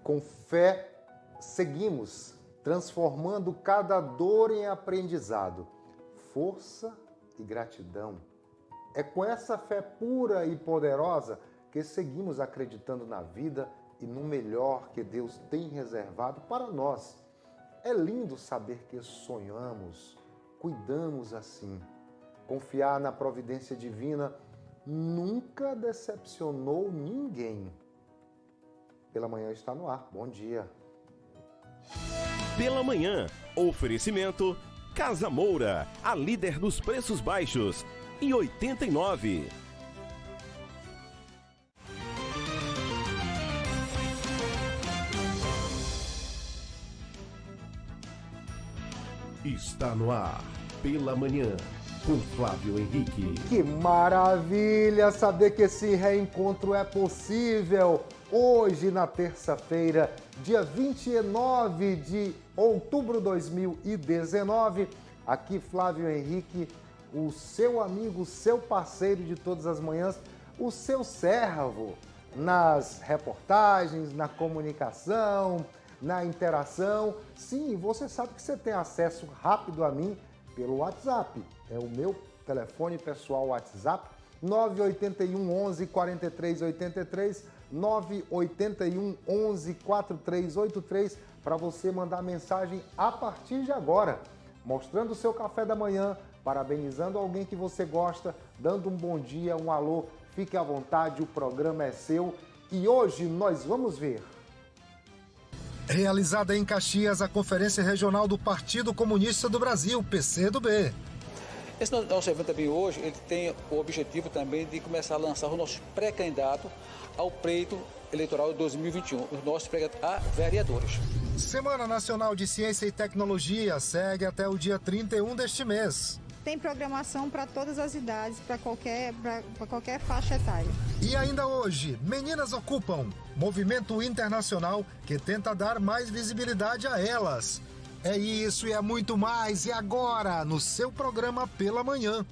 Com fé, seguimos, transformando cada dor em aprendizado, força e gratidão. É com essa fé pura e poderosa que seguimos acreditando na vida e no melhor que Deus tem reservado para nós. É lindo saber que sonhamos, cuidamos assim. Confiar na providência divina nunca decepcionou ninguém. Pela Manhã está no ar. Bom dia. Pela Manhã, oferecimento Casa Moura, a líder dos preços baixos, e 89. Está no ar, Pela Manhã, com Flávio Henrique. Que maravilha saber que esse reencontro é possível. Hoje, na terça-feira, dia 29 de outubro de 2019, aqui Flávio Henrique, o seu amigo, o seu parceiro de todas as manhãs, o seu servo nas reportagens, na comunicação, na interação. Sim, você sabe que você tem acesso rápido a mim pelo WhatsApp. É o meu telefone pessoal WhatsApp, 981 11 43 83, 981 11 4383, para você mandar mensagem a partir de agora, mostrando o seu café da manhã, parabenizando alguém que você gosta, dando um bom dia, um alô, fique à vontade, o programa é seu. E hoje nós vamos ver. Realizada em Caxias a Conferência Regional do Partido Comunista do Brasil, PCdoB. Esse nosso evento também hoje, ele tem o objetivo também de começar a lançar o nosso pré-candidato ao pleito eleitoral de 2021, os nossos pré-candidatos a vereadores. Semana Nacional de Ciência e Tecnologia segue até o dia 31 deste mês. Tem programação para todas as idades, para qualquer faixa etária. E ainda hoje, Meninas Ocupam, movimento internacional que tenta dar mais visibilidade a elas. É isso e é muito mais, e agora, no seu programa Pela Manhã.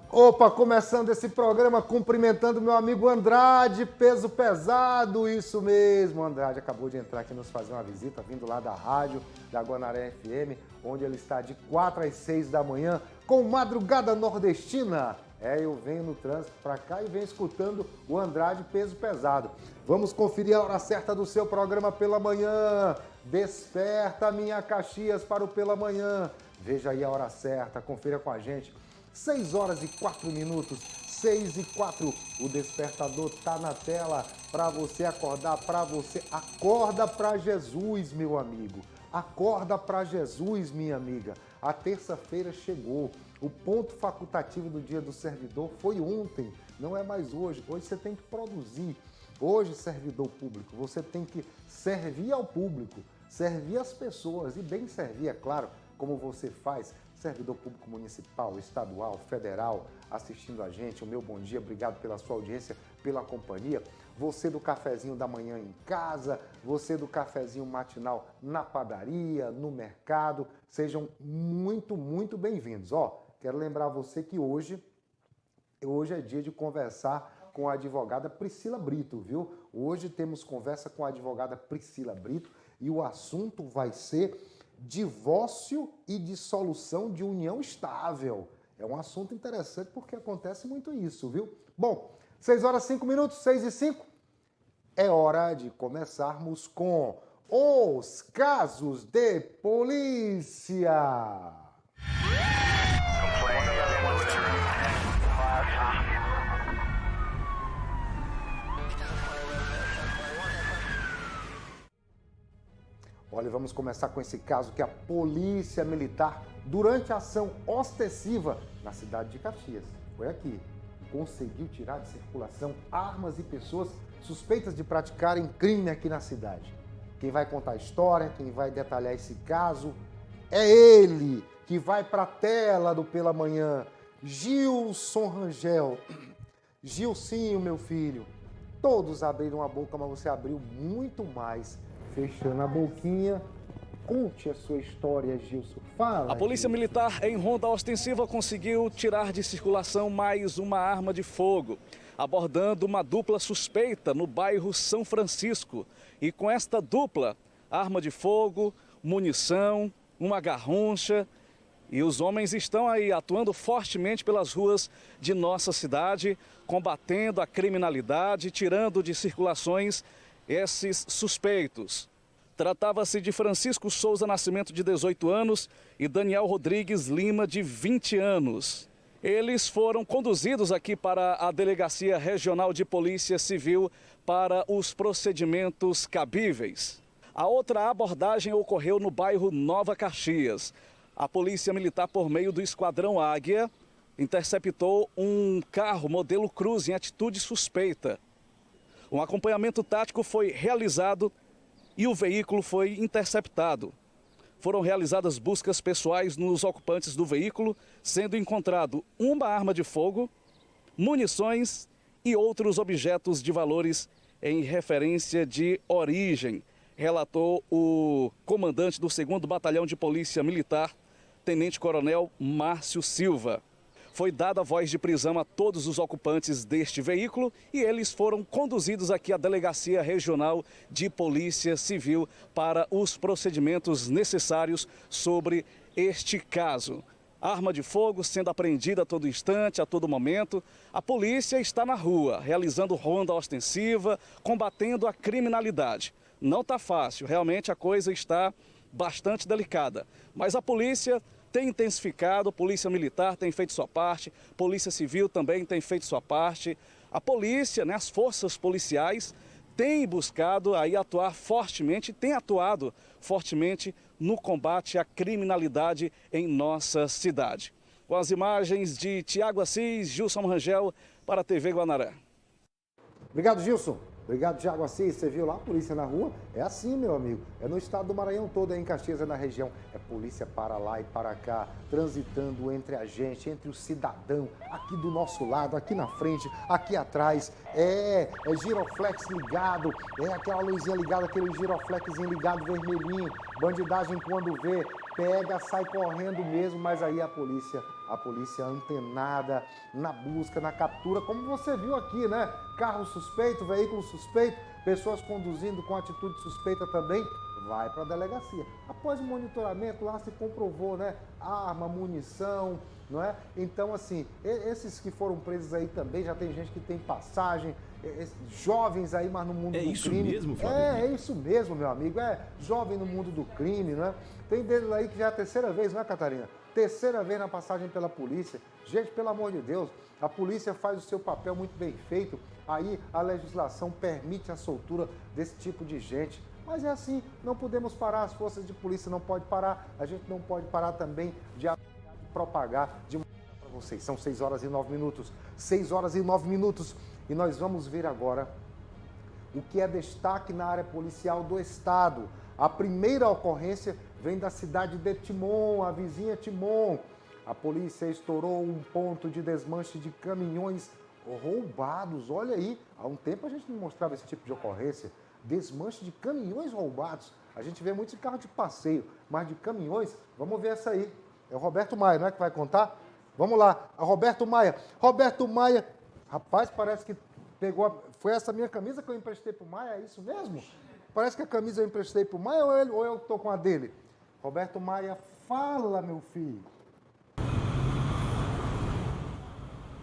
Opa, começando esse programa, cumprimentando meu amigo Andrade, peso pesado, isso mesmo. Andrade acabou de entrar aqui nos fazer uma visita, vindo lá da rádio, da Guanaré FM, onde ele está de 4 às 6 da manhã, com Madrugada Nordestina. Eu venho no trânsito para cá e venho escutando o Andrade, peso pesado. Vamos conferir a hora certa do seu programa Pela Manhã. Desperta, minha Caxias, para o Pela Manhã. Veja aí a hora certa, confira com a gente. 6 horas e 4 minutos, 6 e 4, o despertador tá na tela para você acordar, para você. Acorda para Jesus, meu amigo. Acorda para Jesus, minha amiga. A terça-feira chegou. O ponto facultativo do Dia do Servidor foi ontem, não é mais hoje. Hoje você tem que produzir. Hoje, servidor público, você tem que servir ao público, servir as pessoas e bem servir, é claro, como você faz. Servidor público municipal, estadual, federal, assistindo a gente, o meu bom dia, obrigado pela sua audiência, pela companhia. Você do cafezinho da manhã em casa, você do cafezinho matinal na padaria, no mercado, sejam muito, muito bem-vindos. Quero lembrar você que hoje é dia de conversar com a advogada Priscila Brito, viu? Hoje temos conversa com a advogada Priscila Brito e o assunto vai ser divórcio e dissolução de união estável. É um assunto interessante porque acontece muito isso, viu? Bom, 6 horas e 5 minutos, 6 e 5. É hora de começarmos com os casos de polícia. Olha, vamos começar com esse caso que a Polícia Militar, durante a ação ostensiva na cidade de Caxias, foi aqui, conseguiu tirar de circulação armas e pessoas suspeitas de praticarem crime aqui na cidade. Quem vai contar a história, quem vai detalhar esse caso, é ele, que vai para a tela do Pela Manhã, Gilson Rangel. Gilcinho, meu filho, todos abriram a boca, mas você abriu muito mais, fechando a boquinha. Conte a sua história, Gilson. Fala. A Polícia Militar, em ronda ostensiva, conseguiu tirar de circulação mais uma arma de fogo, abordando uma dupla suspeita no bairro São Francisco. E com esta dupla, arma de fogo, munição, uma garruncha. E os homens estão aí atuando fortemente pelas ruas de nossa cidade, combatendo a criminalidade, tirando de circulações esses suspeitos. Tratava-se de Francisco Souza Nascimento, de 18 anos, e Daniel Rodrigues Lima, de 20 anos. Eles foram conduzidos aqui para a Delegacia Regional de Polícia Civil para os procedimentos cabíveis. A outra abordagem ocorreu no bairro Nova Caxias. A Polícia Militar, por meio do Esquadrão Águia, interceptou um carro modelo Cruz em atitude suspeita. Um acompanhamento tático foi realizado e o veículo foi interceptado. Foram realizadas buscas pessoais nos ocupantes do veículo, sendo encontrado uma arma de fogo, munições e outros objetos de valores em referência de origem, relatou o comandante do 2º Batalhão de Polícia Militar, Tenente Coronel Márcio Silva. Foi dada voz de prisão a todos os ocupantes deste veículo e eles foram conduzidos aqui à Delegacia Regional de Polícia Civil para os procedimentos necessários sobre este caso. Arma de fogo sendo apreendida a todo instante, a todo momento. A polícia está na rua, realizando ronda ostensiva, combatendo a criminalidade. Não está fácil, realmente a coisa está bastante delicada, mas a polícia tem intensificado, a Polícia Militar tem feito sua parte, Polícia Civil também tem feito sua parte. A polícia, as forças policiais têm buscado aí atuar fortemente, têm atuado fortemente no combate à criminalidade em nossa cidade. Com as imagens de Tiago Assis, Gilson Rangel para a TV Guanaré. Obrigado, Gilson. Obrigado, Tiago Assis. Você viu lá a polícia na rua? É assim, meu amigo. É no estado do Maranhão todo, é em Caxias, é na região. É polícia para lá e para cá, transitando entre a gente, entre o cidadão, aqui do nosso lado, aqui na frente, aqui atrás. É giroflex ligado, é aquela luzinha ligada, aquele giroflexzinho ligado vermelhinho. Bandidagem quando vê, pega, sai correndo mesmo, mas aí a polícia antenada na busca, na captura, como você viu aqui, né? Carro suspeito, veículo suspeito, pessoas conduzindo com atitude suspeita também, vai para a delegacia. Após o monitoramento, lá se comprovou, né? Arma, munição, não é? Então, assim, esses que foram presos aí também, já tem gente que tem passagem, jovens aí, mas no mundo do crime. É isso mesmo, Fábio? É isso mesmo, meu amigo, jovem no mundo do crime, né? Tem deles aí que já é a terceira vez, não é, Catarina? Terceira vez na passagem pela polícia. Gente, pelo amor de Deus, a polícia faz o seu papel muito bem feito. Aí a legislação permite a soltura desse tipo de gente. Mas é assim, não podemos parar, as forças de polícia não podem parar, a gente não pode parar também de propagar, de mostrar para vocês. São 6 horas e 9 minutos. 6 horas e 9 minutos. E nós vamos ver agora o que é destaque na área policial do estado. A primeira ocorrência vem da cidade de Timon, a vizinha Timon. A polícia estourou um ponto de desmanche de caminhões roubados. Olha aí, há um tempo a gente não mostrava esse tipo de ocorrência. Desmanche de caminhões roubados. A gente vê muito de carro de passeio, mas de caminhões, vamos ver essa aí. É o Roberto Maia, não é que vai contar? Vamos lá, Roberto Maia. Roberto Maia, rapaz, parece que pegou... Foi essa minha camisa que eu emprestei pro Maia, é isso mesmo? Parece que a camisa eu emprestei pro Maia ou eu tô com a dele? Roberto Maia, fala, meu filho.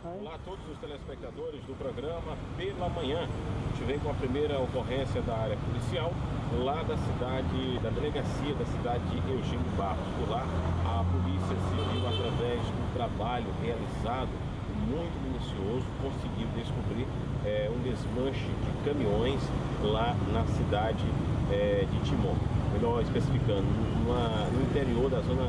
Olá a todos os telespectadores do programa Pela Manhã. A gente vem com a primeira ocorrência da área policial, lá da cidade, da delegacia da cidade de Eugênio Barros. Por lá, a Polícia Civil, através do trabalho realizado, muito minucioso, conseguiu descobrir um desmanche de caminhões lá na cidade de Timon. Melhor especificando, no interior da zona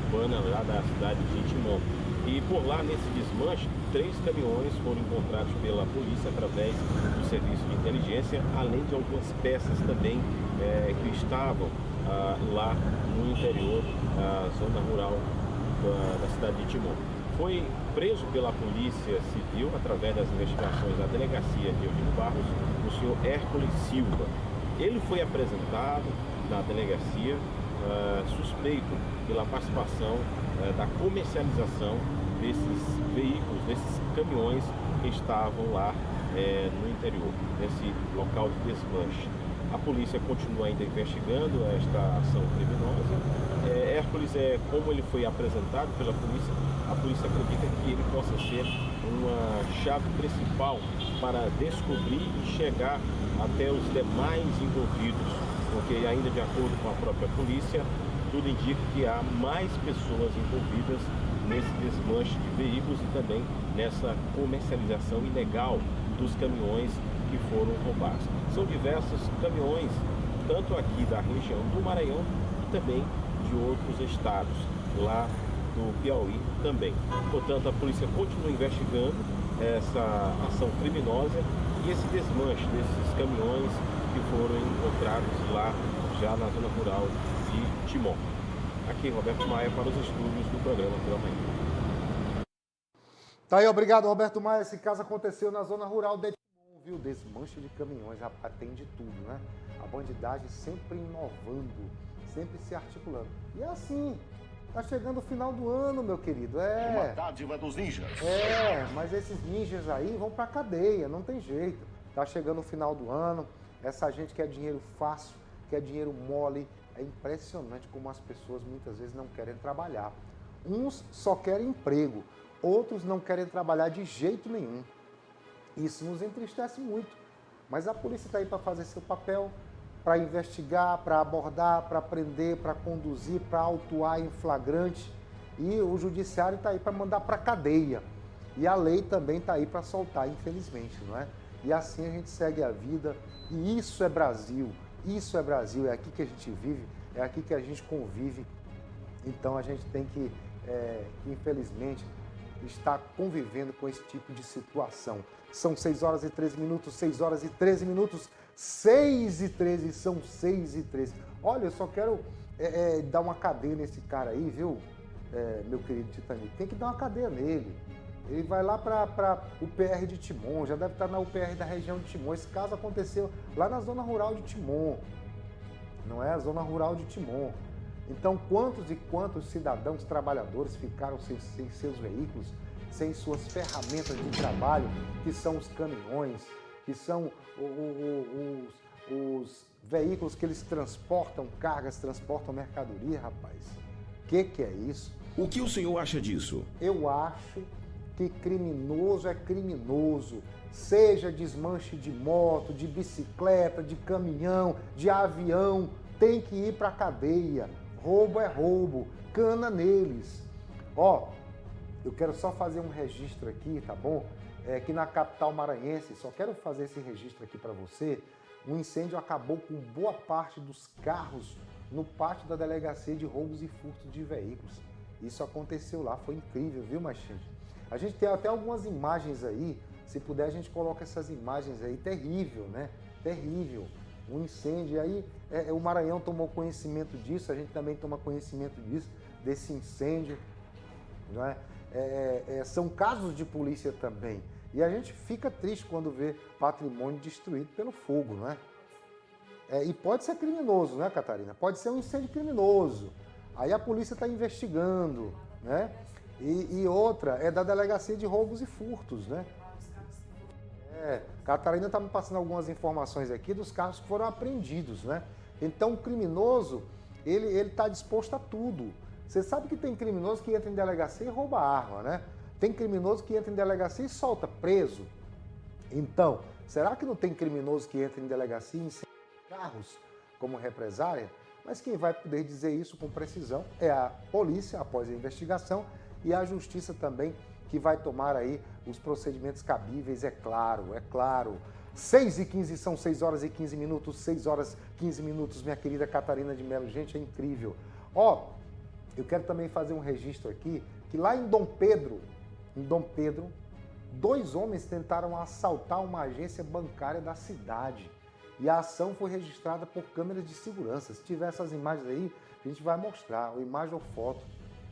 urbana lá da cidade de Timon. E por lá, nesse desmanche, 3 caminhões foram encontrados pela polícia através do serviço de inteligência, além de algumas peças também que estavam lá no interior da zona rural da cidade de Timon. Foi preso pela Polícia Civil, através das investigações da Delegacia de Eugênio Barros, o senhor Hércules Silva. Ele foi apresentado na delegacia suspeito pela participação da comercialização desses veículos, desses caminhões que estavam lá no interior, nesse local de desmanche. A polícia continua ainda investigando esta ação criminosa. Hércules, como ele foi apresentado pela polícia, a polícia acredita que ele possa ser uma chave principal para descobrir e chegar até os demais envolvidos, porque ainda de acordo com a própria polícia, tudo indica que há mais pessoas envolvidas nesse desmanche de veículos e também nessa comercialização ilegal dos caminhões que foram roubados. São diversos caminhões, tanto aqui da região do Maranhão e também de outros estados, lá do Piauí também. Portanto, a polícia continua investigando essa ação criminosa e esse desmanche desses caminhões que foram encontrados lá já na zona rural de Timon. Aqui, Roberto Maia, para os estúdios do programa Pela Manhã. Tá aí, obrigado, Roberto Maia. Esse caso aconteceu na zona rural de Timon, viu? Desmanche de caminhões, rapaz, tem de tudo, né? A bandidagem sempre inovando, sempre se articulando. E é assim, tá chegando o final do ano, meu querido. Uma dádiva dos ninjas. Mas esses ninjas aí vão pra cadeia, não tem jeito. Tá chegando o final do ano, essa gente quer dinheiro fácil, quer dinheiro mole. É impressionante como as pessoas muitas vezes não querem trabalhar. Uns só querem emprego, outros não querem trabalhar de jeito nenhum. Isso nos entristece muito. Mas a polícia está aí para fazer seu papel, para investigar, para abordar, para prender, para conduzir, para autuar em flagrante. E o judiciário está aí para mandar para a cadeia. E a lei também está aí para soltar, infelizmente, não é? E assim a gente segue a vida. E isso é Brasil. Isso é Brasil. É aqui que a gente vive, é aqui que a gente convive. Então a gente tem que, infelizmente, estar convivendo com esse tipo de situação. São 6 horas e 13 minutos, 6 horas e 13 minutos, 6 e 13, são 6 e 13. Olha, eu só quero dar uma cadeia nesse cara aí, viu, meu querido Titanic? Tem que dar uma cadeia nele. Ele vai lá para o PR de Timon, já deve estar na UPR da região de Timon. Esse caso aconteceu lá na zona rural de Timon, não é a zona rural de Timon. Então, quantos e quantos cidadãos trabalhadores ficaram sem seus veículos, sem suas ferramentas de trabalho, que são os caminhões, que são os veículos que eles transportam cargas, transportam mercadoria, rapaz. Que é isso? O que o senhor acha disso? Eu acho que criminoso é criminoso, seja desmanche de moto, de bicicleta, de caminhão, de avião, tem que ir para a cadeia. Roubo é roubo, cana neles. Ó, eu quero só fazer um registro aqui, tá bom? Que na capital maranhense, só quero fazer esse registro aqui para você, um incêndio acabou com boa parte dos carros no pátio da Delegacia de Roubos e Furtos de Veículos. Isso aconteceu lá, foi incrível, viu, Machinde? A gente tem até algumas imagens aí, se puder a gente coloca essas imagens aí, terrível, né? Terrível. Um incêndio, e aí o Maranhão tomou conhecimento disso, a gente também toma conhecimento disso, desse incêndio, não é? São casos de polícia também, e a gente fica triste quando vê patrimônio destruído pelo fogo, não é? E pode ser criminoso, né, Catarina? Pode ser um incêndio criminoso, aí a polícia está investigando, né? E outra é da Delegacia de Roubos e Furtos, né? Catarina está me passando algumas informações aqui dos carros que foram apreendidos, né? Então o criminoso, ele está disposto a tudo. Você sabe que tem criminoso que entra em delegacia e rouba arma, né? Tem criminoso que entra em delegacia e solta preso. Então, será que não tem criminoso que entra em delegacia e incendia carros como represália? Mas quem vai poder dizer isso com precisão é a polícia após a investigação e a justiça também, que vai tomar aí os procedimentos cabíveis, é claro. 6 e 15, são 6 horas e 15 minutos, 6 horas e 15 minutos, minha querida Catarina de Melo. Gente, é incrível. Ó, eu quero também fazer um registro aqui, que lá em Dom Pedro, 2 homens tentaram assaltar uma agência bancária da cidade. E a ação foi registrada por câmeras de segurança. Se tiver essas imagens aí, a gente vai mostrar, ou imagem ou foto.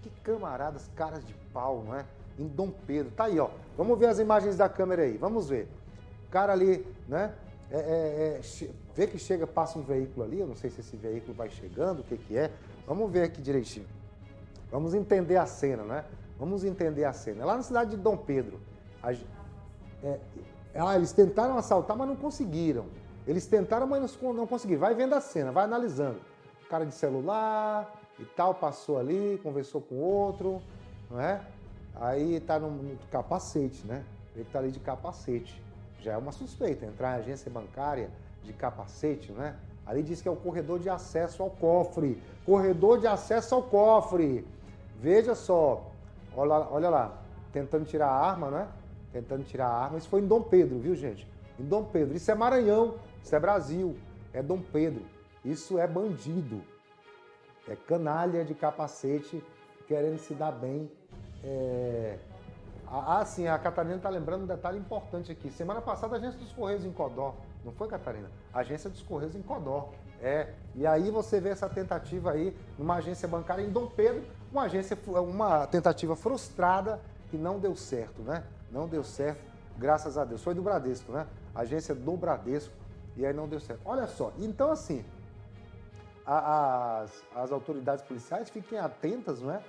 Que camaradas, caras de pau, não é? Em Dom Pedro. Tá aí, ó. Vamos ver as imagens da câmera aí. Vamos ver. O cara ali, né? Vê que chega, passa um veículo ali. Eu não sei se esse veículo vai chegando, o que que é. Vamos ver aqui direitinho. Vamos entender a cena, né? Vamos entender a cena. É lá na cidade de Dom Pedro. Eles tentaram assaltar, mas não conseguiram. Eles tentaram, mas não conseguiram. Vai vendo a cena, vai analisando. Cara de celular e tal, passou ali, conversou com outro, não é? Aí tá no capacete, né? Ele tá ali de capacete. Já é uma suspeita, entrar em agência bancária de capacete, né? Ali diz que é o corredor de acesso ao cofre. Corredor de acesso ao cofre. Veja só. Olha lá. Tentando tirar a arma, né? Tentando tirar a arma. Isso foi em Dom Pedro, viu, gente? Em Dom Pedro. Isso é Maranhão. Isso é Brasil. É Dom Pedro. Isso é bandido. É canalha de capacete querendo se dar bem. Sim, a Catarina está lembrando um detalhe importante aqui. Semana passada, a Agência dos Correios em Codó. Não foi, Catarina? A Agência dos Correios em Codó. E aí você vê essa tentativa aí numa agência bancária em Dom Pedro, uma tentativa frustrada que não deu certo, né? Não deu certo, graças a Deus. Foi do Bradesco, né? Agência do Bradesco, e aí não deu certo. Olha só, então assim, as autoridades policiais fiquem atentas, não é?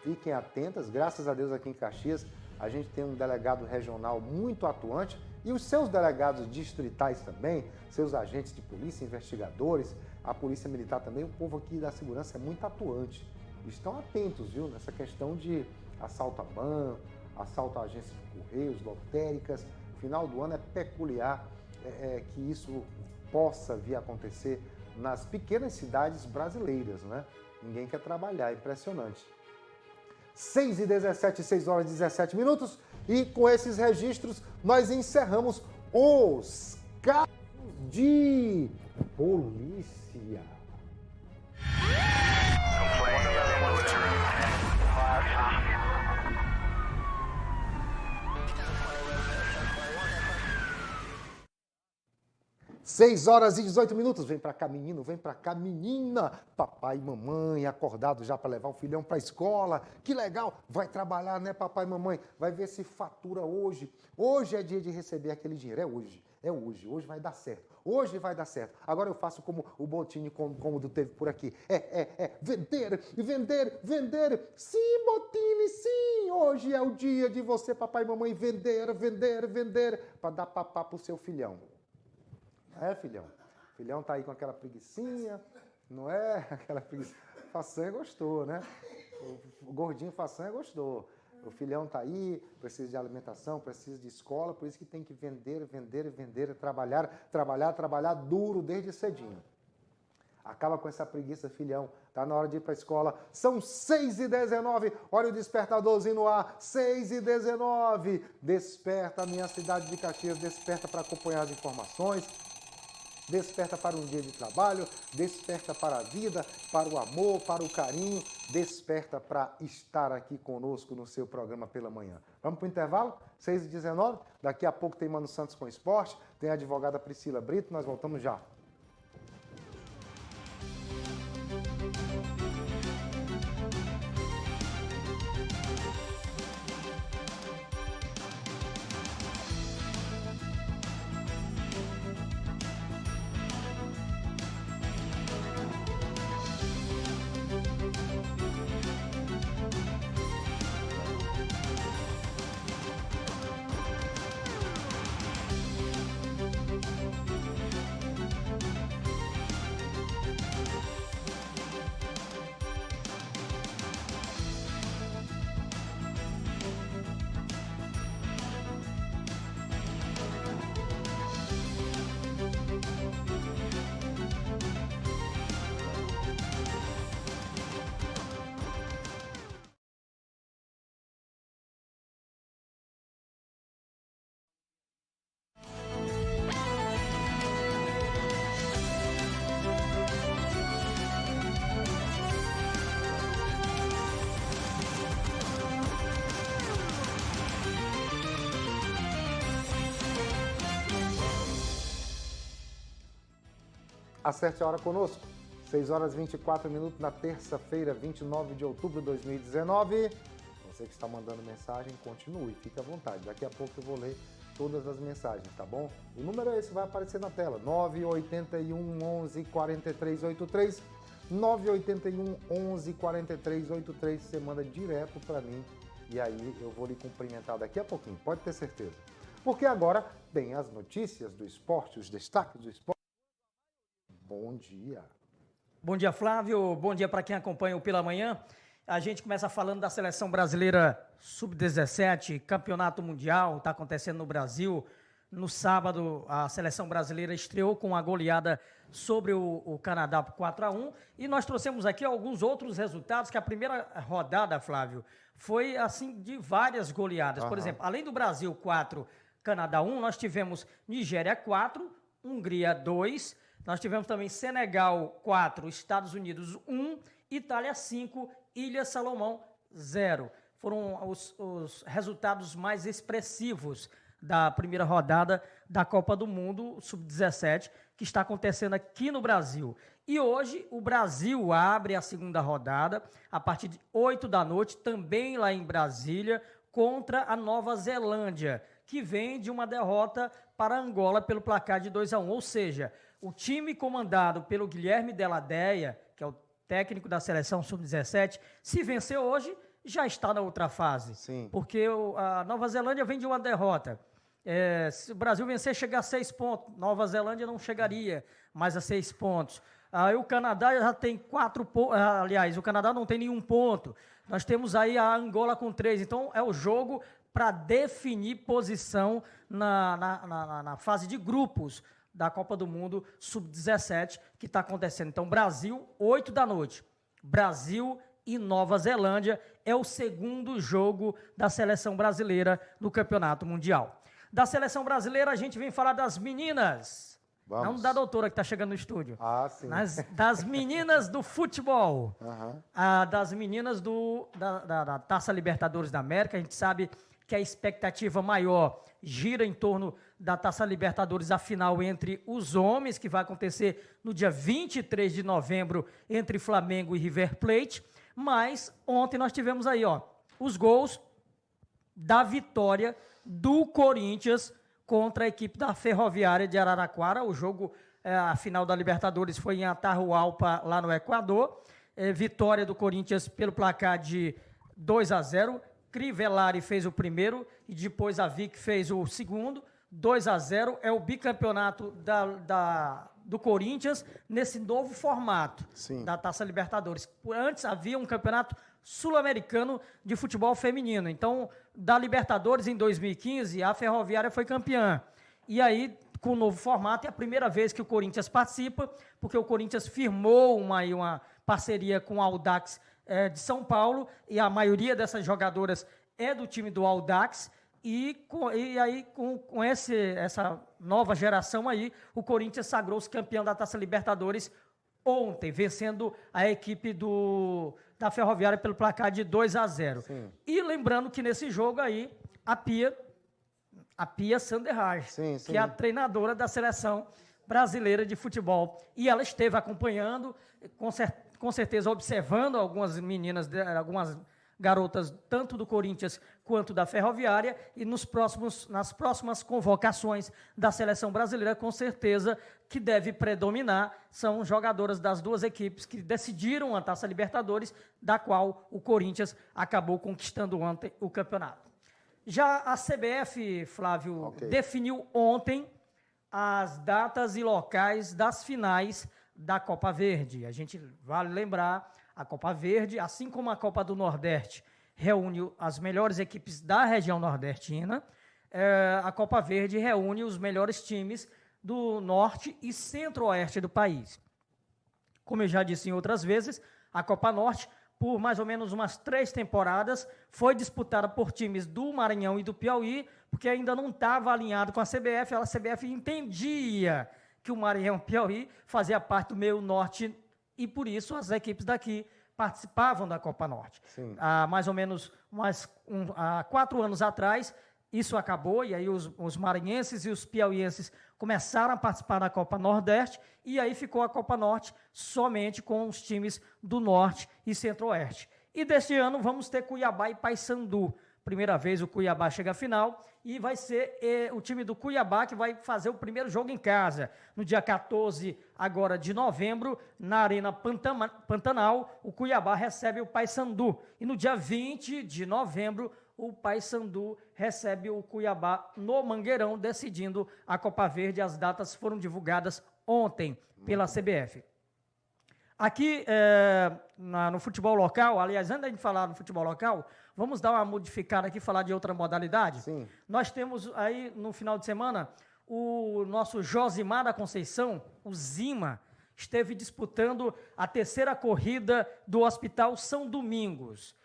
Fiquem atentas, graças a Deus aqui em Caxias a gente tem um delegado regional muito atuante e os seus delegados distritais também, seus agentes de polícia, investigadores, a polícia militar também, o povo aqui da segurança é muito atuante. Estão atentos, viu, nessa questão de assalto a banco, assalto a agências de correios, lotéricas. Final do ano é peculiar que isso possa vir a acontecer nas pequenas cidades brasileiras, né? Ninguém quer trabalhar, é impressionante. 6h17, 6 horas e 17 minutos. E com esses registros, nós encerramos os casos de polícia. Seis horas e 18 minutos. Vem pra cá, menino, vem pra cá, menina. Papai e mamãe acordado já para levar o filhão pra escola. Que legal. Vai trabalhar, né, papai e mamãe? Vai ver se fatura hoje. Hoje é dia de receber aquele dinheiro. É hoje. É hoje. Hoje vai dar certo. Hoje vai dar certo. Agora eu faço como o Botini Cômodo teve por aqui. Vender, vender, vender. Sim, Botini, sim. Hoje é o dia de você, papai e mamãe, vender, vender, vender. Para dar papá pro seu filhão. Filhão? Filhão tá aí com aquela preguicinha, não é? Aquela preguiça. Façanha gostou, né? O gordinho façanha gostou. O filhão tá aí, precisa de alimentação, precisa de escola, por isso que tem que vender, vender, vender, trabalhar, trabalhar, trabalhar duro desde cedinho. Acaba com essa preguiça, filhão. Tá na hora de ir pra escola. São 6h19. Olha o despertadorzinho no ar. 6h19. Desperta, minha cidade de Caxias. Desperta para acompanhar as informações. Desperta para um dia de trabalho, desperta para a vida, para o amor, para o carinho, desperta para estar aqui conosco no seu programa pela manhã. Vamos para o intervalo? 6h19, daqui a pouco tem Mano Santos com esporte, tem a advogada Priscila Brito, nós voltamos já. Acerte a hora conosco, 6 horas e 24 minutos na terça-feira, 29 de outubro de 2019. Você que está mandando mensagem, continue, fique à vontade. Daqui a pouco eu vou ler todas as mensagens, tá bom? O número é esse, vai aparecer na tela, 981 11 43 83, 981 11 43 83, você manda direto para mim e aí eu vou lhe cumprimentar daqui a pouquinho, pode ter certeza. Porque agora tem as notícias do esporte, os destaques do esporte. Bom dia. Bom dia, Flávio. Bom dia para quem acompanha o Pela Manhã. A gente começa falando da Seleção Brasileira Sub-17, Campeonato Mundial, está acontecendo no Brasil. No sábado, a Seleção Brasileira estreou com a goleada sobre o Canadá por 4-1. E nós trouxemos aqui alguns outros resultados, que a primeira rodada, Flávio, foi assim de várias goleadas. Por exemplo, além do Brasil 4, Canadá 1, nós tivemos Nigéria 4, Hungria 2, nós tivemos também Senegal 4, Estados Unidos 1, Itália 5, Ilha Salomão 0. Foram os resultados mais expressivos da primeira rodada da Copa do Mundo Sub-17, que está acontecendo aqui no Brasil. E hoje o Brasil abre a segunda rodada, a partir de 8 da noite, também lá em Brasília, contra a Nova Zelândia, que vem de uma derrota para Angola pelo placar de 2-1. Ou seja, o time comandado pelo Guilherme Deladéia, que é o técnico da Seleção Sub-17, se vencer hoje, já está na outra fase. Sim. Porque a Nova Zelândia vem de uma derrota. Se o Brasil vencer, chegar a 6 pontos. Nova Zelândia não chegaria mais a 6 pontos. Aí o Canadá já tem 4 pontos. Aliás, o Canadá não tem nenhum ponto. Nós temos aí a Angola com 3. Então, é o jogo para definir posição na fase de grupos da Copa do Mundo Sub-17 que está acontecendo. Então, Brasil, 8 da noite. Brasil e Nova Zelândia é o segundo jogo da seleção brasileira no Campeonato Mundial. Da seleção brasileira, a gente vem falar das meninas. Vamos. Não da doutora que está chegando no estúdio. Ah, sim. Das meninas do futebol. Aham. Das meninas da Taça Libertadores da América. A gente sabe que a expectativa maior gira em torno da Taça Libertadores, a final entre os homens, que vai acontecer no dia 23 de novembro, entre Flamengo e River Plate. Mas ontem nós tivemos aí, os gols da vitória do Corinthians contra a equipe da Ferroviária de Araraquara. O jogo, a final da Libertadores foi em Atahualpa, lá no Equador. Vitória do Corinthians pelo placar de 2-0. Crivellari fez o primeiro e depois a Vic fez o segundo. 2-0 é o bicampeonato do Corinthians nesse novo formato. Sim. Da Taça Libertadores. Antes havia um campeonato sul-americano de futebol feminino. Então, da Libertadores em 2015, a Ferroviária foi campeã. E aí, com o novo formato, é a primeira vez que o Corinthians participa, porque o Corinthians firmou uma parceria com o Audax de São Paulo, e a maioria dessas jogadoras é do time do Audax. E aí, com essa nova geração aí, o Corinthians sagrou-se campeão da Taça Libertadores ontem, vencendo a equipe da Ferroviária pelo placar de 2-0. Sim. E lembrando que nesse jogo aí, a Pia Sanderhage, que é a treinadora da Seleção Brasileira de Futebol. E ela esteve acompanhando, com certeza observando algumas meninas, algumas garotas, tanto do Corinthians quanto da Ferroviária, e nas próximas convocações da Seleção Brasileira, com certeza que deve predominar, são jogadoras das duas equipes que decidiram a Taça Libertadores, da qual o Corinthians acabou conquistando ontem o campeonato. Já a CBF, Flávio, definiu ontem as datas e locais das finais da Copa Verde. A gente vale lembrar, a Copa Verde, assim como a Copa do Nordeste, reúne as melhores equipes da região nordestina, a Copa Verde reúne os melhores times do norte e centro-oeste do país. Como eu já disse em outras vezes, a Copa Norte, por mais ou menos umas 3 temporadas, foi disputada por times do Maranhão e do Piauí, porque ainda não estava alinhado com a CBF. A CBF entendia que o Maranhão e o Piauí fazia parte do meio norte, e por isso as equipes daqui participavam da Copa Norte. Sim. Há mais ou menos há 4 anos atrás, isso acabou, e aí os maranhenses e os piauienses começaram a participar da Copa Nordeste, e aí ficou a Copa Norte somente com os times do Norte e Centro-Oeste. E deste ano vamos ter Cuiabá e Paysandu. Primeira vez o Cuiabá chega à final, e vai ser o time do Cuiabá que vai fazer o primeiro jogo em casa. No dia 14 agora de novembro, na Arena Pantanal, o Cuiabá recebe o Paysandu. E no dia 20 de novembro, o Paysandu recebe o Cuiabá no Mangueirão, decidindo a Copa Verde. As datas foram divulgadas ontem pela CBF. Aqui no futebol local, aliás, antes de falar do futebol local, vamos dar uma modificada aqui e falar de outra modalidade? Sim. Nós temos aí, no final de semana, o nosso Josimar da Conceição, o Zima, esteve disputando a terceira corrida do Hospital São Domingos.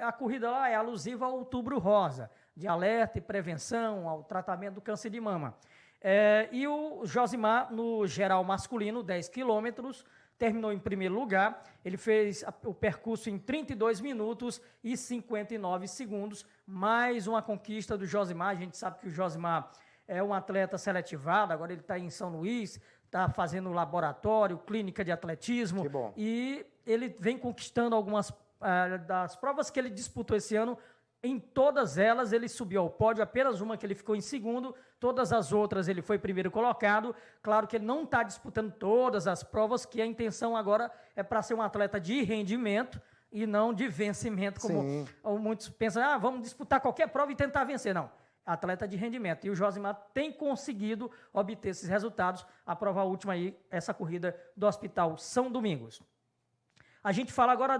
A corrida lá é alusiva ao Outubro Rosa, de alerta e prevenção ao tratamento do câncer de mama. E o Josimar, no geral masculino, 10 quilômetros, terminou em primeiro lugar. Ele fez o percurso em 32 minutos e 59 segundos. Mais uma conquista do Josimar. A gente sabe que o Josimar é um atleta seletivado, agora ele está em São Luís, está fazendo laboratório, clínica de atletismo. Que bom. E ele vem conquistando algumas das provas que ele disputou esse ano. Em todas elas ele subiu ao pódio, apenas uma que ele ficou em segundo, todas as outras ele foi primeiro colocado. Claro que ele não está disputando todas as provas, que a intenção agora é para ser um atleta de rendimento e não de vencimento, como muitos pensam, vamos disputar qualquer prova e tentar vencer. Não, atleta de rendimento. E o Josimar tem conseguido obter esses resultados. A prova última aí, essa corrida do Hospital São Domingos. A gente fala agora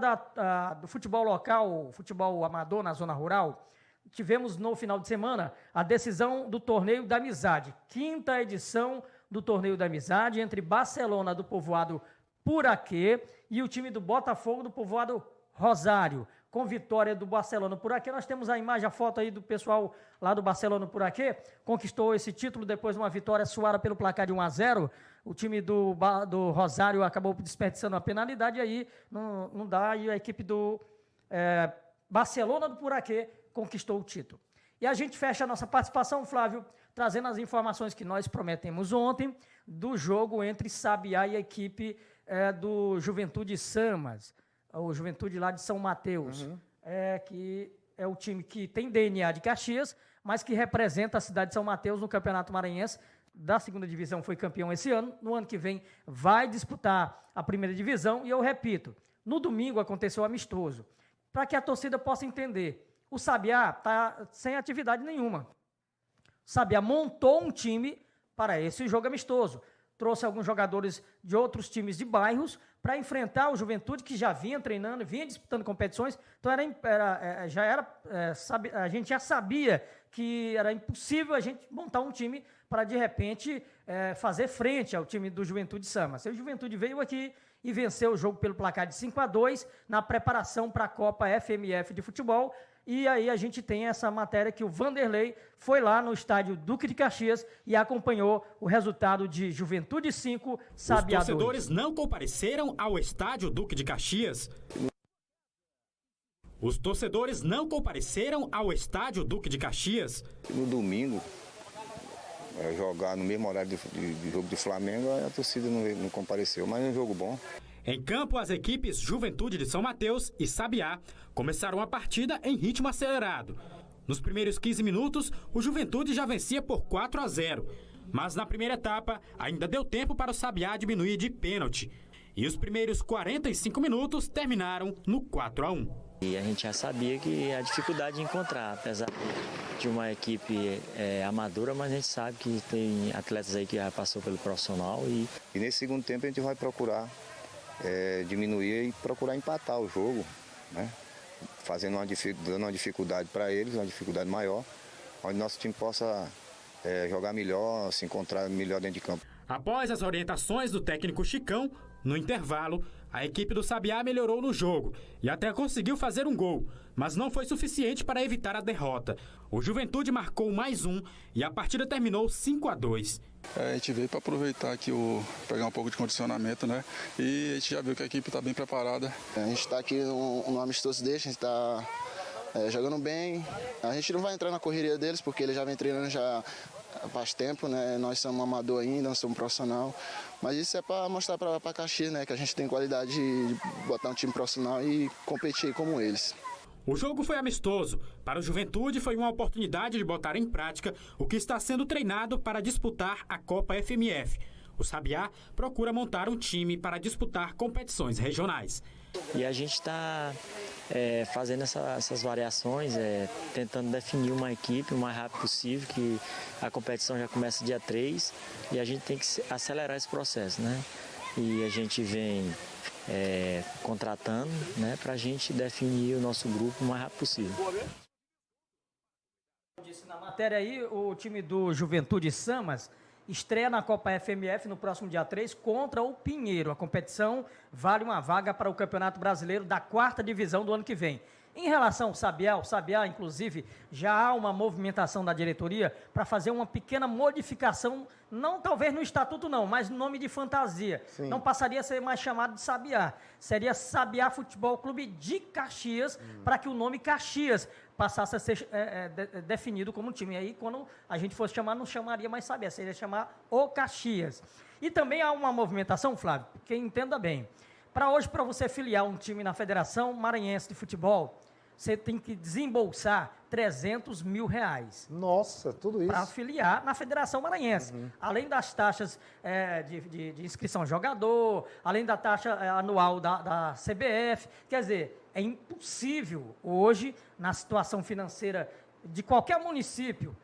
do futebol local, futebol amador na zona rural. Tivemos no final de semana a decisão do Torneio da Amizade, 5ª edição do Torneio da Amizade, entre Barcelona do povoado Puraquê e o time do Botafogo do povoado Rosário. Com vitória do Barcelona Puraquê, nós temos a imagem, a foto aí do pessoal lá do Barcelona Puraquê, conquistou esse título depois de uma vitória suada pelo placar de 1-0. O time do Rosário acabou desperdiçando a penalidade, e aí não dá, e a equipe do Barcelona do Puraquê conquistou o título. E a gente fecha a nossa participação, Flávio, trazendo as informações que nós prometemos ontem do jogo entre Sabiá e a equipe do Juventude Samas, o Juventude lá de São Mateus, que é o time que tem DNA de Caxias, mas que representa a cidade de São Mateus no Campeonato Maranhense da 2ª Divisão, foi campeão esse ano. No ano que vem vai disputar a 1ª Divisão. E eu repito, no domingo aconteceu amistoso. Para que a torcida possa entender, o Sabiá está sem atividade nenhuma. O Sabiá montou um time para esse jogo amistoso. Trouxe alguns jogadores de outros times de bairros para enfrentar o Juventude, que já vinha treinando, vinha disputando competições. Então a gente já sabia que era impossível a gente montar um time para, de repente, fazer frente ao time do Juventude Samas. O Juventude veio aqui e venceu o jogo pelo placar de 5-2 na preparação para a Copa FMF de futebol. E aí a gente tem essa matéria que o Vanderlei foi lá no estádio Duque de Caxias e acompanhou o resultado de Juventude 5, Sabiá 2. Os torcedores não compareceram ao estádio Duque de Caxias. Os torcedores não compareceram ao estádio Duque de Caxias. No domingo, jogar no mesmo horário de jogo de Flamengo, a torcida não compareceu, mas é um jogo bom. Em campo, as equipes Juventude de São Mateus e Sabiá começaram a partida em ritmo acelerado. Nos primeiros 15 minutos, o Juventude já vencia por 4-0. Mas na primeira etapa, ainda deu tempo para o Sabiá diminuir de pênalti. E os primeiros 45 minutos terminaram no 4-1. E a gente já sabia que a dificuldade de encontrar, apesar de uma equipe amadora, mas a gente sabe que tem atletas aí que já passou pelo profissional. E nesse segundo tempo a gente vai procurar diminuir e procurar empatar o jogo, né? Dando uma dificuldade para eles, uma dificuldade maior, onde nosso time possa jogar melhor, se encontrar melhor dentro de campo. Após as orientações do técnico Chicão, no intervalo, a equipe do Sabiá melhorou no jogo e até conseguiu fazer um gol, mas não foi suficiente para evitar a derrota. O Juventude marcou mais um e a partida terminou 5-2. A gente veio para aproveitar aqui, pegar um pouco de condicionamento, né? E a gente já viu que a equipe está bem preparada. A gente está aqui no amistoso desse, a gente está jogando bem. A gente não vai entrar na correria deles, porque eles já vem treinando já faz tempo, né? Nós somos amador ainda, nós somos profissional. Mas isso é para mostrar para Caxias, né? Que a gente tem qualidade de botar um time profissional e competir como eles. O jogo foi amistoso. Para o Juventude foi uma oportunidade de botar em prática o que está sendo treinado para disputar a Copa FMF. O Sabiá procura montar um time para disputar competições regionais. E a gente está fazendo essas variações, tentando definir uma equipe o mais rápido possível, que a competição já começa dia 3 e a gente tem que acelerar esse processo, né? E a gente vem contratando, né, para a gente definir o nosso grupo o mais rápido possível. Disse na matéria aí, o time do Juventude Samas estreia na Copa FMF no próximo dia 3 contra o Pinheiro. A competição vale uma vaga para o Campeonato Brasileiro da 4ª Divisão do ano que vem. Em relação ao Sabiá, inclusive, já há uma movimentação da diretoria para fazer uma pequena modificação, não talvez no estatuto não, mas no nome de fantasia. Sim. Não passaria a ser mais chamado de Sabiá. Seria Sabiá Futebol Clube de Caxias, para que o nome Caxias passasse a ser definido como um time. E aí, quando a gente fosse chamar, não chamaria mais Sabiá, seria chamar o Caxias. E também há uma movimentação, Flávio, que entenda bem. Para hoje, para você filiar um time na Federação Maranhense de Futebol, você tem que desembolsar R$300 mil. Nossa, tudo isso. Para filiar na Federação Maranhense. Além das taxas de inscrição jogador, além da taxa anual da CBF. Quer dizer, é impossível hoje, na situação financeira de qualquer município,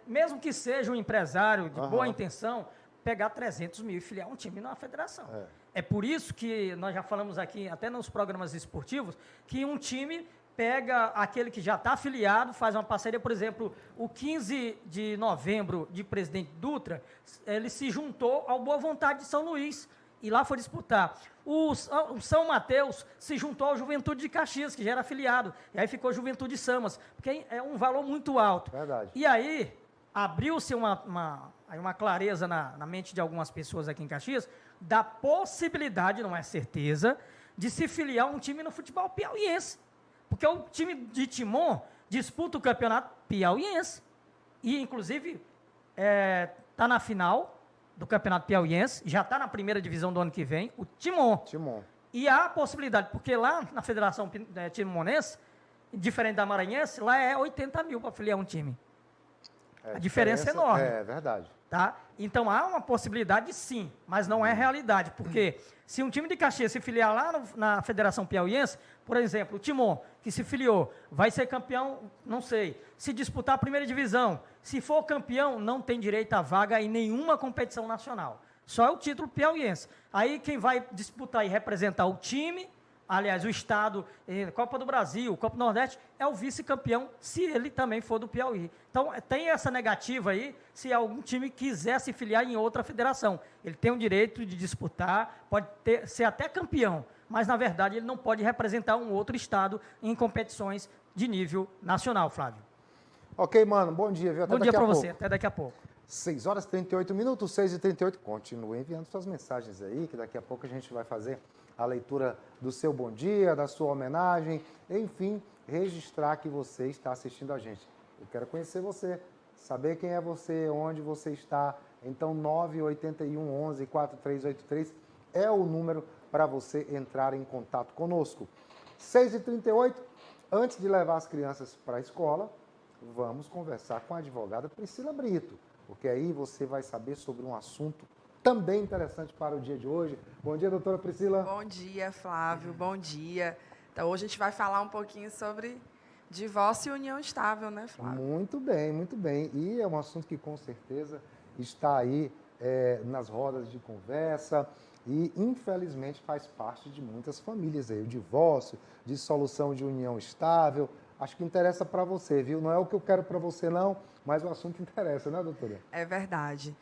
mesmo que seja um empresário de boa intenção, pegar 300 mil e filiar um time na federação. É por isso que nós já falamos aqui, até nos programas esportivos, que um time pega aquele que já está afiliado, faz uma parceria, por exemplo, o 15 de novembro de Presidente Dutra, ele se juntou ao Boa Vontade de São Luís, e lá foi disputar. O São Mateus se juntou ao Juventude de Caxias, que já era afiliado, e aí ficou Juventude Samas, porque é um valor muito alto. Verdade. E aí, abriu-se uma clareza na mente de algumas pessoas aqui em Caxias, da possibilidade, não é certeza, de se filiar um time no futebol piauiense. Porque o time de Timon disputa o campeonato piauiense. E, inclusive, está na final do campeonato piauiense, já está na 1ª divisão do ano que vem, o Timon. E há a possibilidade, porque lá na Federação Timonense, diferente da Maranhense, lá é 80 mil para filiar um time. A diferença é enorme. É verdade. Tá? Então, há uma possibilidade, sim, mas não é realidade, porque se um time de Caxias se filiar lá na Federação Piauiense, por exemplo, o Timon, que se filiou, vai ser campeão, não sei, se disputar a 1ª divisão, se for campeão, não tem direito à vaga em nenhuma competição nacional, só é o título piauiense. Aí quem vai disputar e representar o time, aliás, o estado, Copa do Brasil, Copa do Nordeste, é o vice-campeão, se ele também for do Piauí. Então, tem essa negativa aí, se algum time quiser se filiar em outra federação. Ele tem o direito de disputar, pode ser até campeão, mas, na verdade, ele não pode representar um outro estado em competições de nível nacional, Flávio. Ok, mano, bom dia, viu? Até bom dia para você, até daqui a pouco. 6h38, 6h38. Continue enviando suas mensagens aí, que daqui a pouco a gente vai fazer a leitura do seu bom dia, da sua homenagem, enfim, registrar que você está assistindo a gente. Eu quero conhecer você, saber quem é você, onde você está. Então, 981 11 4383 é o número para você entrar em contato conosco. 6h38, antes de levar as crianças para a escola, vamos conversar com a advogada Priscila Brito, porque aí você vai saber sobre um assunto também interessante para o dia de hoje. Bom dia, doutora Priscila. Bom dia, Flávio. Bom dia. Então, hoje a gente vai falar um pouquinho sobre divórcio e união estável, né, Flávio? Muito bem, muito bem. E é um assunto que, com certeza, está aí nas rodas de conversa e, infelizmente, faz parte de muitas famílias aí. O divórcio, dissolução de união estável. Acho que interessa para você, viu? Não é o que eu quero para você, não, mas o assunto interessa, né, doutora? É verdade.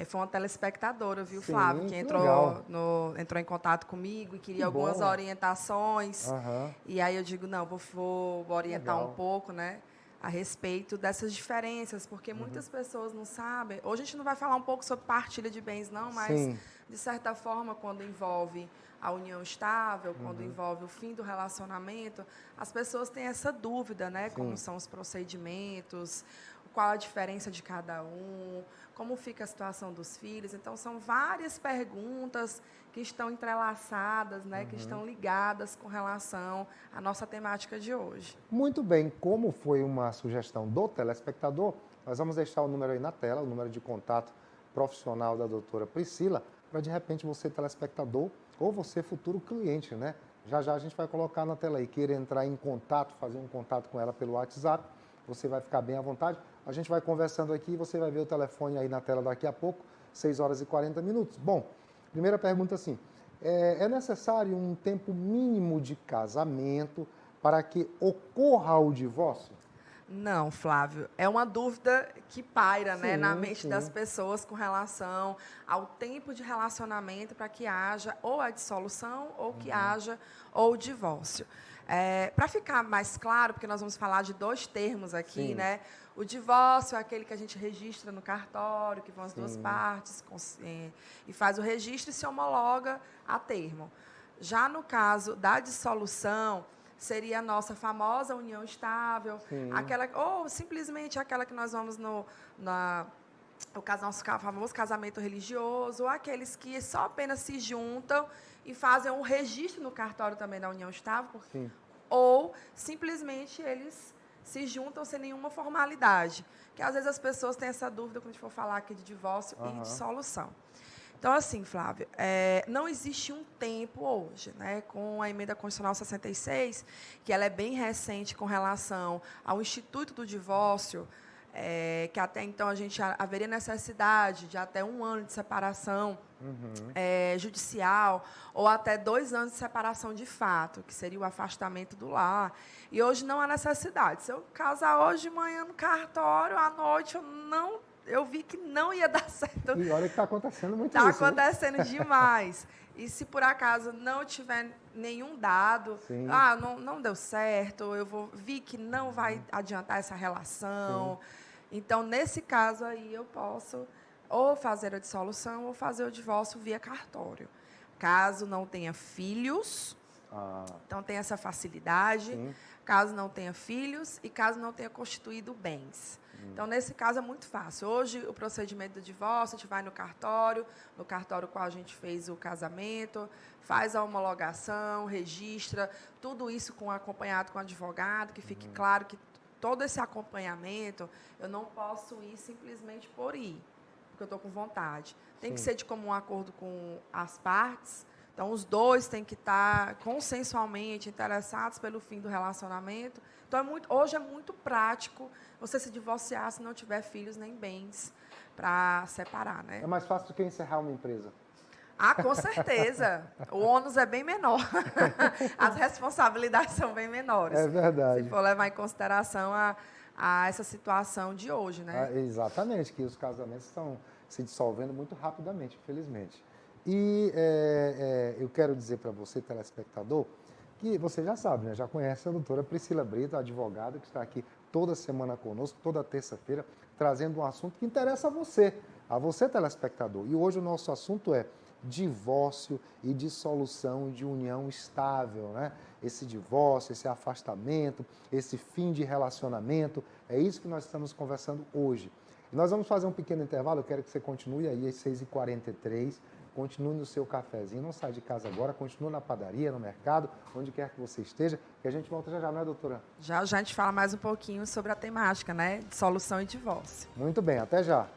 Foi uma telespectadora, viu, Sim, Flávio, que entrou em contato comigo e queria algumas orientações. E aí eu digo, não, vou orientar um pouco, né? a respeito dessas diferenças, porque muitas pessoas não sabem. Hoje a gente não vai falar um pouco sobre partilha de bens, não, mas, Sim. de certa forma, quando envolve a união estável, quando envolve o fim do relacionamento, as pessoas têm essa dúvida, né? Sim. Como são os procedimentos, qual a diferença de cada um, como fica a situação dos filhos. Então, são várias perguntas que estão entrelaçadas, né? Que estão ligadas com relação à nossa temática de hoje. Muito bem, como foi uma sugestão do telespectador, nós vamos deixar o número aí na tela, o número de contato profissional da doutora Priscila, para de repente você, telespectador, ou você, futuro cliente, né? Já já a gente vai colocar na tela aí, queira entrar em contato, fazer um contato com ela pelo WhatsApp, você vai ficar bem à vontade. A gente vai conversando aqui e você vai ver o telefone aí na tela daqui a pouco, 6 horas e 40 minutos. Bom, primeira pergunta assim, é necessário um tempo mínimo de casamento para que ocorra o divórcio? Não, Flávio, é uma dúvida que paira, né, Sim, na mente sim. das pessoas com relação ao tempo de relacionamento para que haja ou a dissolução ou que haja ou o divórcio. Para ficar mais claro, porque nós vamos falar de 2 termos aqui, Sim. né? O divórcio é aquele que a gente registra no cartório, que vão as 2 Sim. partes e faz o registro e se homologa a termo. Já no caso da dissolução, seria a nossa famosa união estável, Sim. aquela, ou simplesmente aquela que nós vamos no nosso famoso casamento religioso, ou aqueles que só apenas se juntam e fazem um registro no cartório também da união estável, Sim. ou simplesmente eles se juntam sem nenhuma formalidade. Que às vezes as pessoas têm essa dúvida quando a gente for falar aqui de divórcio e dissolução. Então, assim, Flávio, não existe um tempo hoje, né, com a Emenda Constitucional 66, que ela é bem recente com relação ao Instituto do Divórcio, que até então a gente haveria necessidade de até 1 ano de separação judicial, ou até 2 anos de separação de fato, que seria o afastamento do lar. E hoje não há necessidade. Se eu casar hoje de manhã no cartório, à noite eu vi que não ia dar certo. E olha que está acontecendo muito Está isso. Né? acontecendo demais. E se por acaso não tiver nenhum dado, Sim. não deu certo, vi que não vai adiantar essa relação. Sim. Então, nesse caso aí, eu posso ou fazer a dissolução ou fazer o divórcio via cartório. Caso não tenha filhos, então tem essa facilidade. Sim. Caso não tenha filhos e caso não tenha constituído bens. Então, nesse caso, é muito fácil. Hoje, o procedimento do divórcio, a gente vai no cartório qual a gente fez o casamento, faz a homologação, registra, tudo isso acompanhado com o advogado, que fique claro que todo esse acompanhamento, eu não posso ir simplesmente por ir, porque eu estou com vontade. Tem que ser de comum acordo com as partes. Então, os 2 têm que estar consensualmente interessados pelo fim do relacionamento. Então, hoje é muito prático você se divorciar se não tiver filhos nem bens para separar, né? É mais fácil do que encerrar uma empresa. Com certeza. O ônus é bem menor. As responsabilidades são bem menores. É verdade. Se for levar em consideração a essa situação de hoje, né? Exatamente, que os casamentos estão se dissolvendo muito rapidamente, infelizmente. E eu quero dizer para você, telespectador, que você já sabe, né? Já conhece a doutora Priscila Brito, a advogada que está aqui toda semana conosco, toda terça-feira, trazendo um assunto que interessa a você, telespectador. E hoje o nosso assunto é divórcio e dissolução de união estável, né? Esse divórcio, esse afastamento, esse fim de relacionamento, é isso que nós estamos conversando hoje. E nós vamos fazer um pequeno intervalo, eu quero que você continue aí às 6h43, continue no seu cafezinho, não sai de casa agora, continue na padaria, no mercado, onde quer que você esteja, que a gente volta já, não é, doutora? Já a gente fala mais um pouquinho sobre a temática, né? Dissolução e divórcio. Muito bem, até já.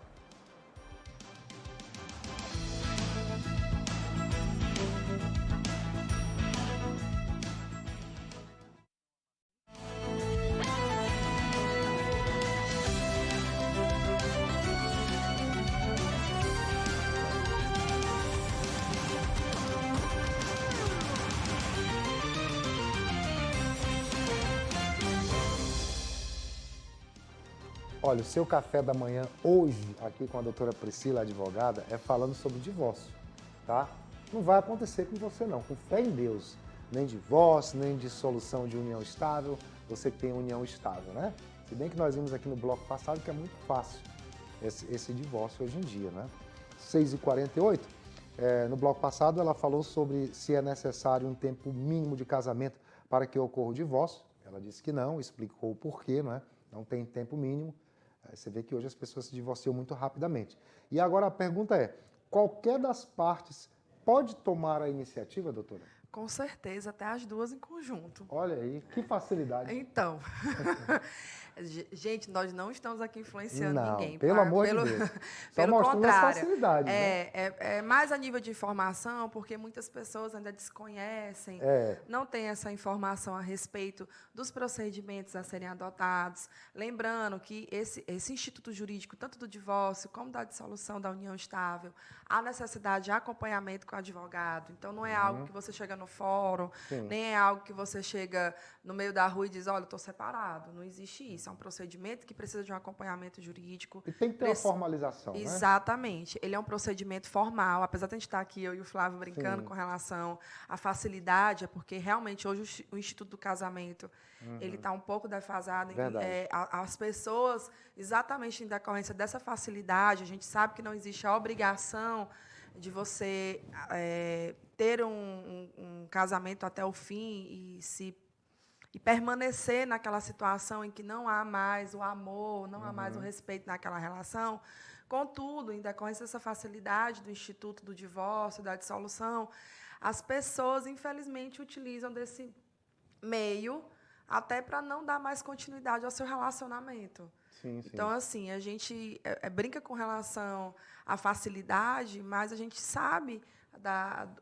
Olha, o seu café da manhã hoje, aqui com a doutora Priscila, advogada, é falando sobre divórcio, tá? Não vai acontecer com você não, com fé em Deus. Nem divórcio, nem dissolução de união estável, você que tem união estável, né? Se bem que nós vimos aqui no bloco passado que é muito fácil esse divórcio hoje em dia, né? 6h48, no bloco passado ela falou sobre se é necessário um tempo mínimo de casamento para que ocorra o divórcio. Ela disse que não, explicou o porquê, não é? Não tem tempo mínimo. Você vê que hoje as pessoas se divorciam muito rapidamente. E agora a pergunta é, qualquer das partes pode tomar a iniciativa, doutora? Com certeza, até as duas em conjunto. Olha aí, que facilidade. Então, gente, nós não estamos aqui influenciando ninguém. Pelo amor de Deus. Pelo contrário, facilidade, né? é mais a nível de informação, porque muitas pessoas ainda desconhecem, não têm essa informação a respeito dos procedimentos a serem adotados. Lembrando que esse instituto jurídico, tanto do divórcio como da dissolução da união estável, há necessidade de acompanhamento com o advogado. Então, não é algo que você chega no fórum, nem é algo que você chega no meio da rua e diz, olha, eu estou separado. Não existe isso. É um procedimento que precisa de um acompanhamento jurídico. E tem que ter uma formalização, né? Exatamente. Ele é um procedimento formal. Apesar de a gente estar aqui, eu e o Flávio, brincando com relação à facilidade, é porque realmente hoje o Instituto do Casamento ele está um pouco defasado. As pessoas, exatamente em decorrência dessa facilidade, a gente sabe que não existe a obrigação de você ter um casamento até o fim e permanecer naquela situação em que não há mais o amor, não há mais o respeito naquela relação. Contudo, em decorrência dessa facilidade do Instituto do Divórcio, da dissolução, as pessoas, infelizmente, utilizam desse meio até para não dar mais continuidade ao seu relacionamento. Sim. Então, assim, a gente brinca com relação à facilidade, mas a gente sabe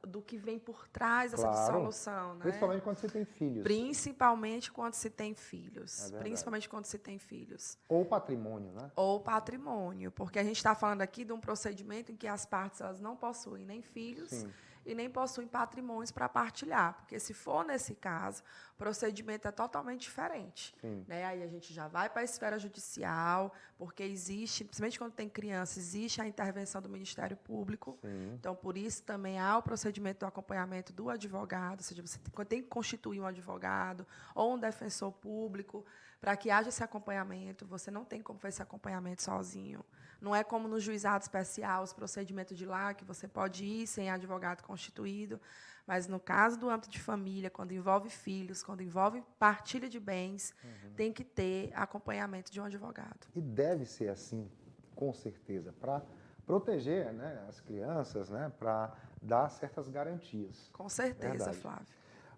do que vem por trás dessa dissolução. Né? Principalmente quando você tem filhos. Principalmente quando se tem filhos. Principalmente quando se tem filhos. Ou patrimônio, né? Ou patrimônio, porque a gente está falando aqui de um procedimento em que as partes elas não possuem nem filhos e nem possuem patrimônios para partilhar, porque se for nesse caso, o procedimento é totalmente diferente. Né? Aí a gente já vai para a esfera judicial, porque existe, principalmente quando tem criança, existe a intervenção do Ministério Público. Então, por isso também há o procedimento do acompanhamento do advogado, ou seja, você tem que constituir um advogado ou um defensor público para que haja esse acompanhamento. Você não tem como fazer esse acompanhamento sozinho. Não é como no juizado especial, os procedimentos de lá, que você pode ir sem advogado constituído, mas no caso do âmbito de família, quando envolve filhos, quando envolve partilha de bens, tem que ter acompanhamento de um advogado. E deve ser assim, com certeza, para proteger, né, as crianças, né, para dar certas garantias. Com certeza, Flávio.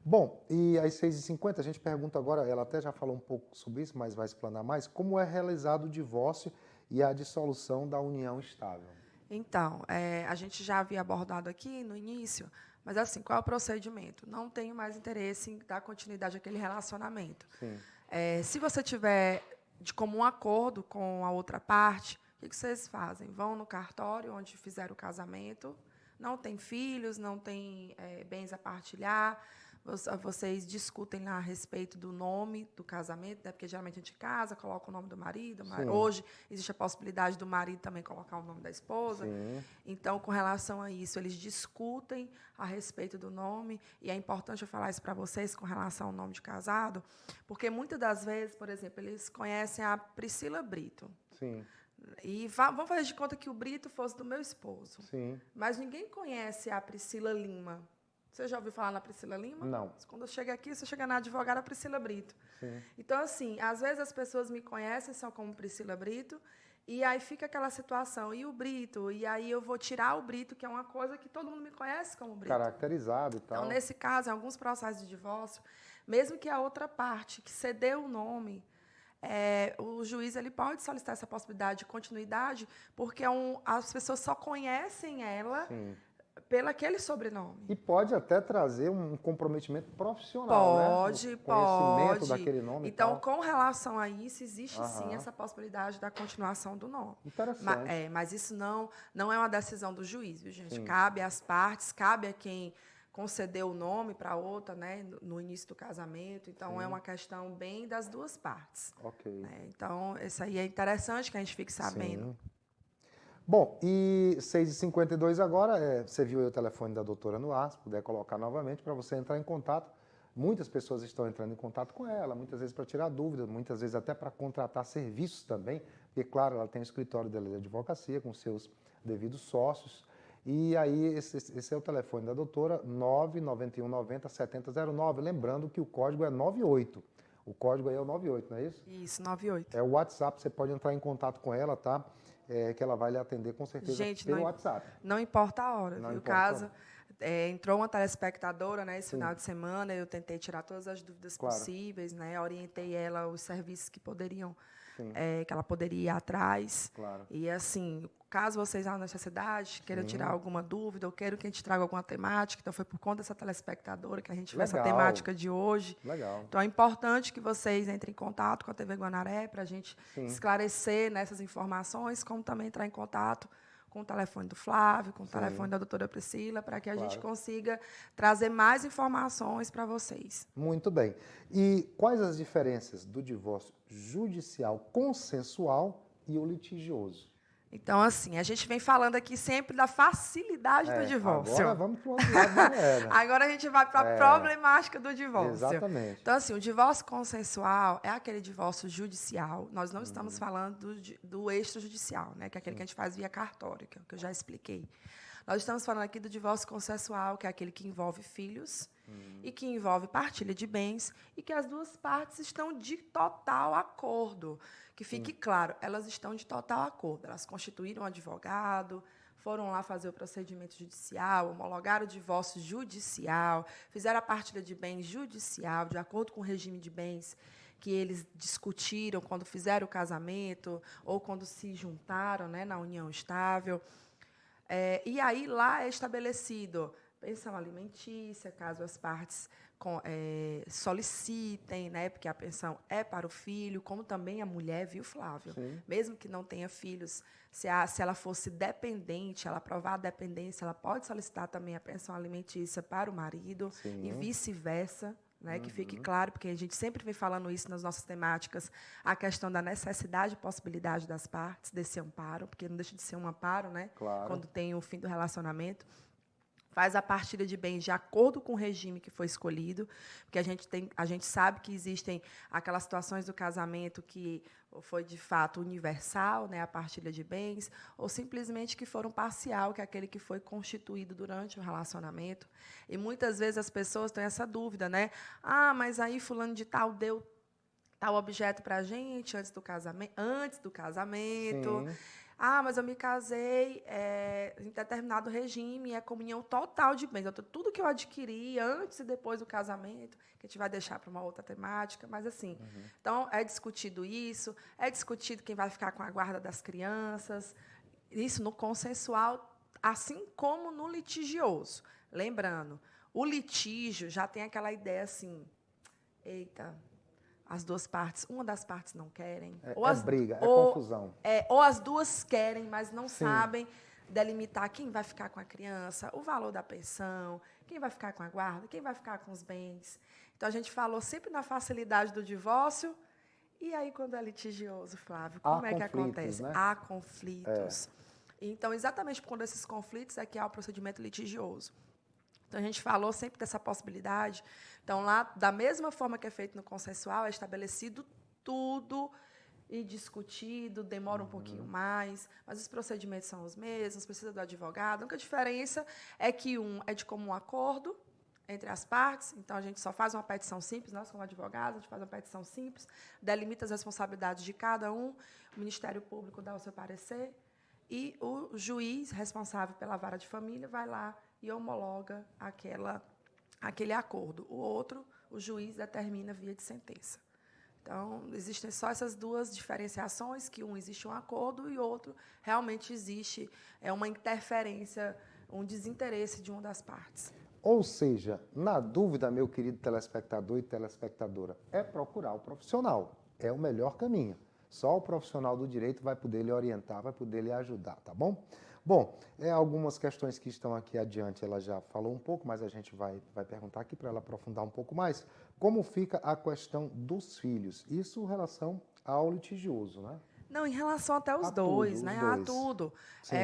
Bom, e às 6h50 a gente pergunta agora, ela até já falou um pouco sobre isso, mas vai explanar mais, como é realizado o divórcio e a dissolução da união estável? Então, a gente já havia abordado aqui no início, mas assim, qual é o procedimento? Não tenho mais interesse em dar continuidade àquele relacionamento. Se você tiver de comum acordo com a outra parte, o que vocês fazem? Vão no cartório onde fizeram o casamento, não tem filhos, não tem bens a partilhar, vocês discutem lá a respeito do nome do casamento, né? Porque geralmente a gente casa, coloca o nome do marido. Hoje existe a possibilidade do marido também colocar o nome da esposa. Então, com relação a isso, eles discutem a respeito do nome. E é importante eu falar isso para vocês com relação ao nome de casado, porque muitas das vezes, por exemplo, eles conhecem a Priscila Brito. E vamos fazer de conta que o Brito fosse do meu esposo. Mas ninguém conhece a Priscila Lima. Você já ouviu falar na Priscila Lima? Não. Quando chega aqui, você chega na advogada Priscila Brito. Então, assim, às vezes as pessoas me conhecem só como Priscila Brito, e aí fica aquela situação, e o Brito? E aí eu vou tirar o Brito, que é uma coisa que todo mundo me conhece como Brito. Caracterizado e tal. Então, nesse caso, em alguns processos de divórcio, mesmo que a outra parte que cedeu o nome, o juiz ele pode solicitar essa possibilidade de continuidade, porque as pessoas só conhecem ela pelo aquele sobrenome. E pode até trazer um comprometimento profissional, pode, né? Conhecimento daquele nome. Então, com relação a isso, existe sim essa possibilidade da continuação do nome. Interessante. Mas isso não é uma decisão do juiz, viu, gente? Cabe às partes, cabe a quem concedeu o nome para outra, né, no início do casamento. Então, é uma questão bem das duas partes. Então, isso aí é interessante que a gente fique sabendo. Bom, e 6h52 agora, você viu aí o telefone da doutora no ar, se puder colocar novamente, para você entrar em contato Muitas pessoas estão entrando em contato com ela, muitas vezes para tirar dúvidas, muitas vezes até para contratar serviços também, porque, claro, ela tem o escritório dela de advocacia com seus devidos sócios. E aí, esse é o telefone da doutora, 99190-7009. Lembrando que o código é 98. O código aí é o 98, não é isso? Isso, 98. É o WhatsApp, você pode entrar em contato com ela, tá? Que ela vai lhe atender com certeza pelo WhatsApp. Não importa a hora, Não viu? importa a hora. Entrou uma telespectadora, né, esse final de semana, eu tentei tirar todas as dúvidas possíveis, né, orientei ela os serviços que poderiam, que ela poderia ir atrás. Claro. E assim, caso vocês tenham necessidade, queiram tirar alguma dúvida, ou queiram que a gente traga alguma temática, então foi por conta dessa telespectadora que a gente fez essa temática de hoje. Legal. Então é importante que vocês entrem em contato com a TV Guanaré para a gente esclarecer nessas informações, como também entrar em contato com o telefone do Flávio, com o telefone da doutora Priscila, para que a gente consiga trazer mais informações para vocês. Muito bem. E quais as diferenças do divórcio judicial consensual e o litigioso? Então, assim, a gente vem falando aqui sempre da facilidade do divórcio. Agora vamos para o outro lado da moeda. Agora a gente vai para a problemática do divórcio. Exatamente. Então, assim, o divórcio consensual é aquele divórcio judicial. Nós não estamos falando do extrajudicial, né? Que é aquele que a gente faz via cartório, que eu já expliquei. Nós estamos falando aqui do divórcio consensual, que é aquele que envolve filhos e que envolve partilha de bens e que as duas partes estão de total acordo. Que fique claro, elas estão de total acordo. Elas constituíram um advogado, foram lá fazer o procedimento judicial, homologaram o divórcio judicial, fizeram a partilha de bens judicial, de acordo com o regime de bens que eles discutiram quando fizeram o casamento ou quando se juntaram, né, na união estável. E aí, lá é estabelecido pensão alimentícia, caso as partes solicitem, né, porque a pensão é para o filho, como também a mulher, viu, Flávio? Sim. Mesmo que não tenha filhos, se ela fosse dependente, ela provar a dependência, ela pode solicitar também a pensão alimentícia para o marido e vice-versa. Né, que fique claro, porque a gente sempre vem falando isso nas nossas temáticas, a questão da necessidade e possibilidade das partes desse amparo, porque não deixa de ser um amparo, né, quando tem o fim do relacionamento. Faz a partilha de bens de acordo com o regime que foi escolhido, porque a gente sabe que existem aquelas situações do casamento que foi, de fato, universal, né, a partilha de bens, ou simplesmente que foram parcial, que é aquele que foi constituído durante o relacionamento. E, muitas vezes, as pessoas têm essa dúvida, né? Ah, mas aí fulano de tal deu tal objeto para a gente antes do casamento. Sim. Ah, mas eu me casei em determinado regime, é comunhão total de bens. Então, tudo que eu adquiri antes e depois do casamento, que a gente vai deixar para uma outra temática, mas assim. Então, é discutido isso, é discutido quem vai ficar com a guarda das crianças, isso no consensual, assim como no litigioso. Lembrando, o litígio já tem aquela ideia assim, eita, as duas partes, uma das partes não querem. Briga, confusão. Ou as duas querem, mas não sabem delimitar quem vai ficar com a criança, o valor da pensão, quem vai ficar com a guarda, quem vai ficar com os bens. Então, a gente falou sempre na facilidade do divórcio. E aí, quando é litigioso, Flávio, como é que acontece? Né? Há conflitos. Então, exatamente por conta desses conflitos é que há o procedimento litigioso. Então, a gente falou sempre dessa possibilidade. Então, lá, da mesma forma que é feito no consensual, é estabelecido tudo e discutido, demora um pouquinho mais, mas os procedimentos são os mesmos, precisa do advogado. A única diferença é que um é de comum acordo entre as partes, então a gente só faz uma petição simples, nós como advogados, a gente faz uma petição simples, delimita as responsabilidades de cada um, o Ministério Público dá o seu parecer, e o juiz responsável pela vara de família vai lá e homologa aquele acordo. O outro, o juiz determina via de sentença. Então, existem só essas duas diferenciações, que existe um acordo e outro realmente existe uma interferência, um desinteresse de uma das partes. Ou seja, na dúvida, meu querido telespectador e telespectadora, é procurar o profissional. É o melhor caminho. Só o profissional do direito vai poder lhe orientar, vai poder lhe ajudar, tá bom? Bom, algumas questões que estão aqui adiante, ela já falou um pouco, mas a gente vai perguntar aqui para ela aprofundar um pouco mais. Como fica a questão dos filhos? Isso em relação ao litigioso, né? Não, em relação até os dois, né? A tudo.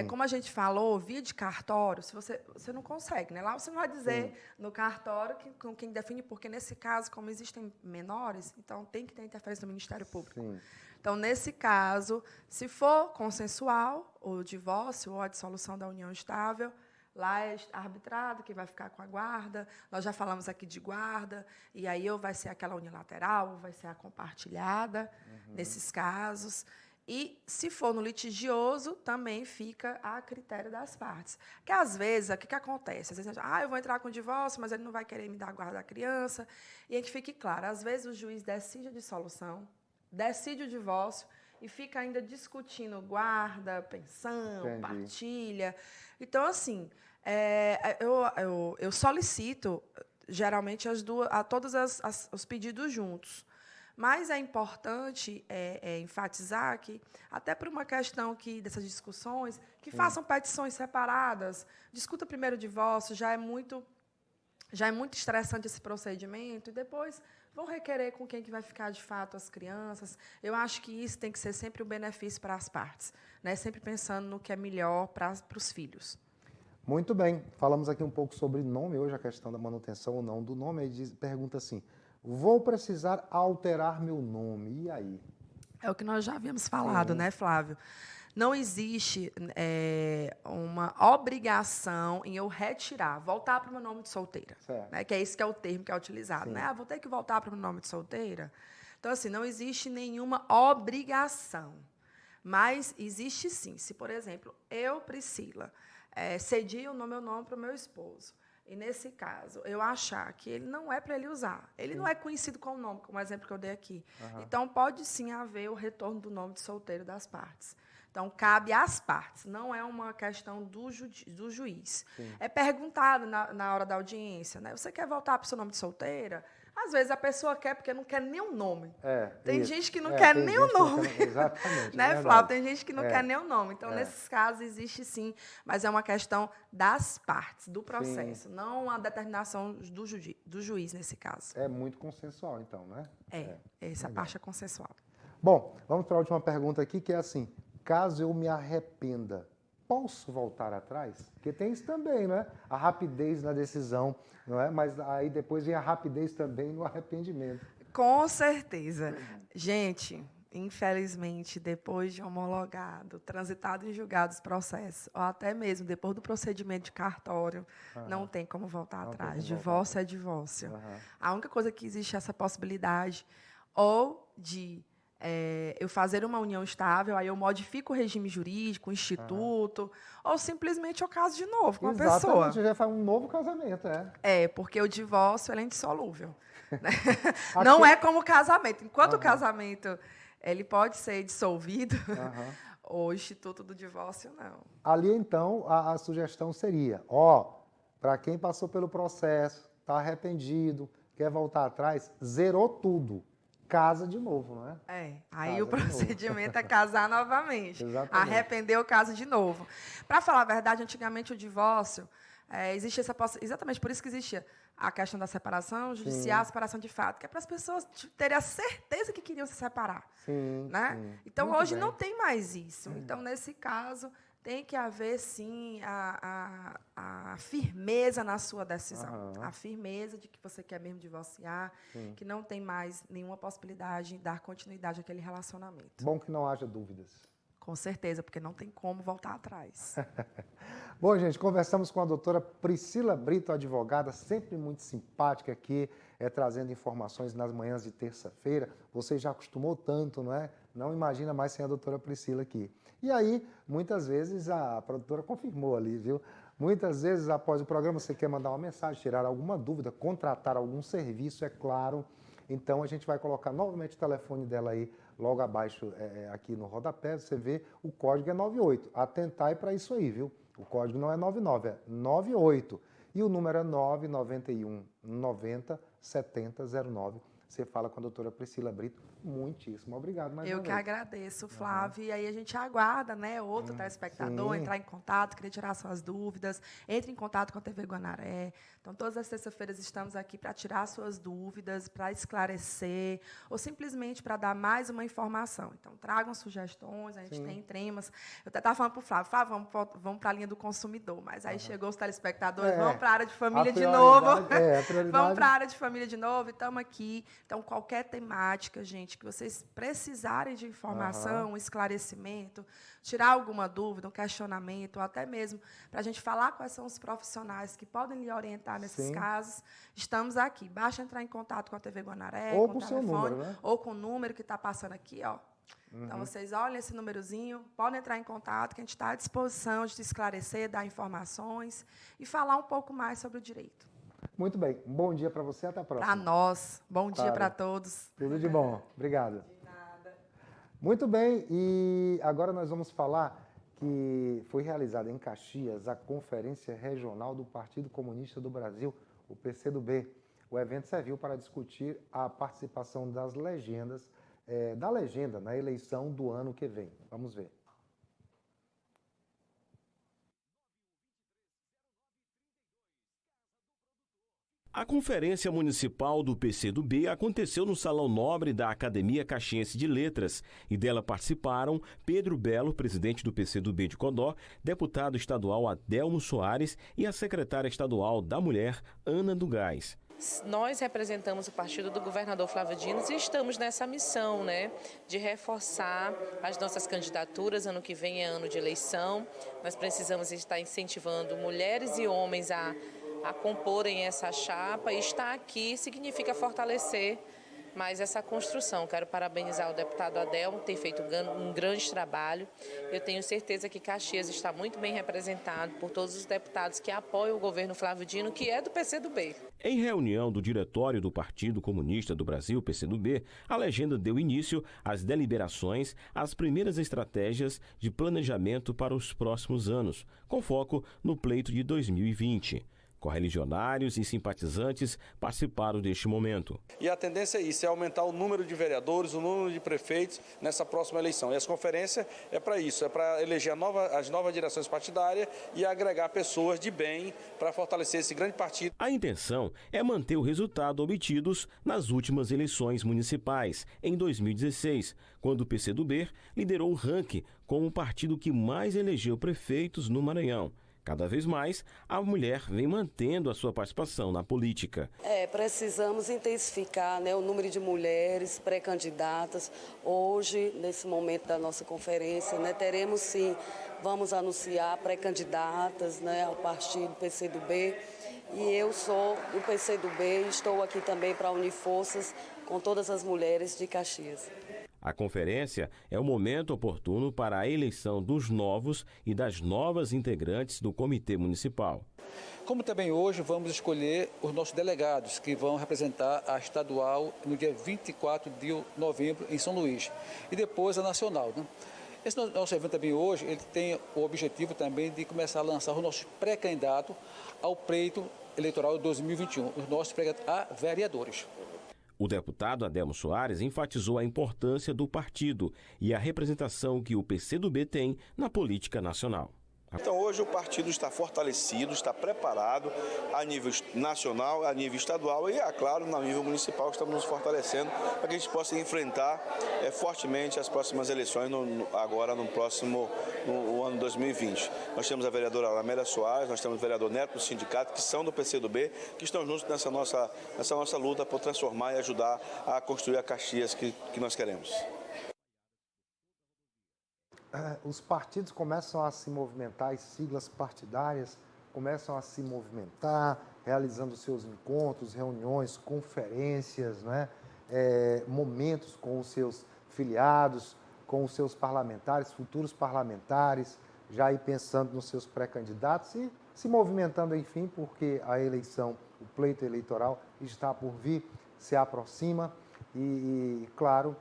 Como a gente falou, via de cartório, se você não consegue, né? Lá você não vai dizer no cartório com quem define, porque nesse caso, como existem menores, então tem que ter interferência do Ministério Público. Sim. Então, nesse caso, se for consensual, o divórcio ou a dissolução da união estável, lá é arbitrado, que vai ficar com a guarda. Nós já falamos aqui de guarda, e aí ou vai ser aquela unilateral, ou vai ser a compartilhada, nesses casos. E, se for no litigioso, também fica a critério das partes. Porque, às vezes, o que acontece? Às vezes, eu vou entrar com o divórcio, mas ele não vai querer me dar a guarda da criança. E aí que fique claro, às vezes o juiz decide a dissolução, decide o divórcio, e fica ainda discutindo guarda, pensão, partilha. Então, assim, eu solicito, geralmente, todos os pedidos juntos. Mas é importante enfatizar que, até por uma questão dessas discussões, que façam petições separadas, discuta primeiro o divórcio, já é muito estressante esse procedimento, e depois vão requerer com quem que vai ficar, de fato, as crianças. Eu acho que isso tem que ser sempre um benefício para as partes, né? Sempre pensando no que é melhor para os filhos. Muito bem. Falamos aqui um pouco sobre nome, hoje a questão da manutenção ou não do nome. Aí pergunta assim, vou precisar alterar meu nome, e aí? É o que nós já havíamos falado, né, Flávio? Não existe uma obrigação em eu retirar, voltar para o meu nome de solteira. Né, que é esse que é o termo que é utilizado. Né? Vou ter que voltar para o meu nome de solteira. Então, assim, não existe nenhuma obrigação. Mas existe sim. Se, por exemplo, eu, Priscila, cedi o meu nome para o meu esposo, e, nesse caso, eu achar que ele não é para ele usar, ele não é conhecido com o nome, como o exemplo que eu dei aqui. Então, pode sim haver o retorno do nome de solteiro das partes. Então, cabe às partes, não é uma questão do juiz. É perguntado na hora da audiência, né? Você quer voltar para o seu nome de solteira? Às vezes a pessoa quer porque não quer nem o nome. Tem gente que não quer nem o nome. Exatamente. Né, Flávio? Tem gente que não quer nem o nome. Então, nesses casos, existe sim, mas é uma questão das partes, do processo, não a determinação do juiz, nesse caso. É muito consensual, então, né? Essa parte é consensual. Bom, vamos para a última pergunta aqui, que é assim, caso eu me arrependa, posso voltar atrás? Porque tem isso também, né? A rapidez na decisão, não é? Mas aí depois vem a rapidez também no arrependimento. Com certeza. Gente, infelizmente, depois de homologado, transitado em julgados processos, ou até mesmo depois do procedimento de cartório, não tem como voltar atrás. Divórcio é divórcio. A única coisa que existe é essa possibilidade ou de eu fazer uma união estável, aí eu modifico o regime jurídico, o instituto, ou simplesmente eu caso de novo com a pessoa. Exatamente, já faz um novo casamento, porque o divórcio é indissolúvel. Né? Não é como o casamento. Enquanto o casamento ele pode ser dissolvido, o instituto do divórcio não. Ali, então, a sugestão seria, para quem passou pelo processo, está arrependido, quer voltar atrás, zerou tudo. Casa de novo, não é? Aí casa o procedimento é casar novamente. Exatamente. Arrepender o caso de novo. Para falar a verdade, antigamente o divórcio, existe essa possibilidade, exatamente por isso que existia a questão da separação judicial, a separação de fato, que é para as pessoas terem a certeza que queriam se separar. Né? Então, muito hoje bem. não tem mais isso. Então, nesse caso, tem que haver, sim, a firmeza na sua decisão. A firmeza de que você quer mesmo divorciar, que não tem mais nenhuma possibilidade de dar continuidade àquele relacionamento. Bom que não haja dúvidas. Com certeza, porque não tem como voltar atrás. Bom, gente, conversamos com a doutora Priscila Brito, advogada, sempre muito simpática aqui, trazendo informações nas manhãs de terça-feira. Você já acostumou tanto, não é? Não imagina mais sem a doutora Priscila aqui. E aí, muitas vezes, a produtora confirmou ali, viu? Muitas vezes, após o programa, você quer mandar uma mensagem, tirar alguma dúvida, contratar algum serviço, é claro. Então, a gente vai colocar novamente o telefone dela aí, logo abaixo, aqui no rodapé. Você vê, o código é 98. Atentai para isso aí, viu? O código não é 99, é 98. E o número é 991 90 7009. Você fala com a doutora Priscila Brito, Muitíssimo obrigado mais Eu uma que vez. agradeço, Flávio. E aí a gente aguarda, né, outro telespectador sim. entrar em contato, querer tirar suas dúvidas. Entre em contato com a TV Guanaré. Então, todas as terças-feiras estamos aqui para tirar suas dúvidas, para esclarecer, ou simplesmente para dar mais uma informação. Então, tragam sugestões, a gente tem temas. Eu até estava falando para o Flávio, vamos para a linha do consumidor, mas aí chegou os telespectadores, vamos para a área de família de novo. A prioridade... Vamos para a área de família de novo, e estamos aqui. Então, qualquer temática, gente, que vocês precisarem de informação, um esclarecimento, tirar alguma dúvida, um questionamento, ou até mesmo para a gente falar quais são os profissionais que podem lhe orientar nesses casos, estamos aqui. Basta entrar em contato com a TV Guanaré, ou com o seu telefone, número, né? ou com o número que está passando aqui, ó. Então, vocês olhem esse númerozinho, podem entrar em contato, que a gente está à disposição de te esclarecer, dar informações e falar um pouco mais sobre o direito. Muito bem. Um bom dia para você, até a próxima. Para nós. Bom dia para todos. Tudo de bom. Obrigado. De nada. Muito bem, e agora nós vamos falar que foi realizada em Caxias a Conferência Regional do Partido Comunista do Brasil, o PCdoB. O evento serviu para discutir a participação das legendas, da legenda na eleição do ano que vem. Vamos ver. A Conferência Municipal do PCdoB aconteceu no Salão Nobre da Academia Caxiense de Letras e dela participaram Pedro Belo, presidente do PCdoB de Codó, deputado estadual Adelmo Soares e a secretária estadual da Mulher, Ana do Gás. Nós representamos o partido do governador Flávio Dino e estamos nessa missão, de reforçar as nossas candidaturas. Ano que vem é ano de eleição, nós precisamos estar incentivando mulheres e homens a comporem essa chapa, e estar aqui significa fortalecer mais essa construção. Quero parabenizar o deputado Adelmo, que tem feito um grande trabalho. Eu tenho certeza que Caxias está muito bem representado por todos os deputados que apoiam o governo Flávio Dino, que é do PCdoB. Em reunião do Diretório do Partido Comunista do Brasil, PCdoB, a legenda deu início às deliberações, às primeiras estratégias de planejamento para os próximos anos, com foco no pleito de 2020. Correligionários e simpatizantes participaram deste momento. E a tendência é isso, é aumentar o número de vereadores, o número de prefeitos nessa próxima eleição. E essa conferência é para isso, é para eleger as novas direções partidárias e agregar pessoas de bem para fortalecer esse grande partido. A intenção é manter o resultado obtidos nas últimas eleições municipais, em 2016, quando o PCdoB liderou o ranking como o partido que mais elegeu prefeitos no Maranhão. Cada vez mais, a mulher vem mantendo a sua participação na política. Precisamos intensificar o número de mulheres pré-candidatas. Hoje, nesse momento da nossa conferência, teremos sim, vamos anunciar pré-candidatas ao partido PCdoB. E eu sou do PCdoB e estou aqui também para unir forças com todas as mulheres de Caxias. A conferência é o momento oportuno para a eleição dos novos e das novas integrantes do Comitê Municipal. Como também hoje vamos escolher os nossos delegados, que vão representar a estadual no dia 24 de novembro em São Luís, e depois a nacional. Esse nosso evento também hoje, ele tem o objetivo também de começar a lançar os nossos pré-candidatos ao pleito eleitoral de 2021, os nossos pré-candidatos a vereadores. O deputado Adelmo Soares enfatizou a importância do partido e a representação que o PCdoB tem na política nacional. Então hoje o partido está fortalecido, está preparado a nível nacional, a nível estadual e, claro, no nível municipal estamos nos fortalecendo para que a gente possa enfrentar fortemente as próximas eleições agora no ano 2020. Nós temos a vereadora Amélia Soares, nós temos o vereador Neto do sindicato, que são do PCdoB, que estão juntos nessa nossa luta por transformar e ajudar a construir a Caxias que nós queremos. Os partidos começam a se movimentar, as siglas partidárias começam a se movimentar, realizando seus encontros, reuniões, conferências, momentos com os seus filiados, com os seus parlamentares, futuros parlamentares, já aí pensando nos seus pré-candidatos e se movimentando, enfim, porque a eleição, o pleito eleitoral está por vir, se aproxima e claro,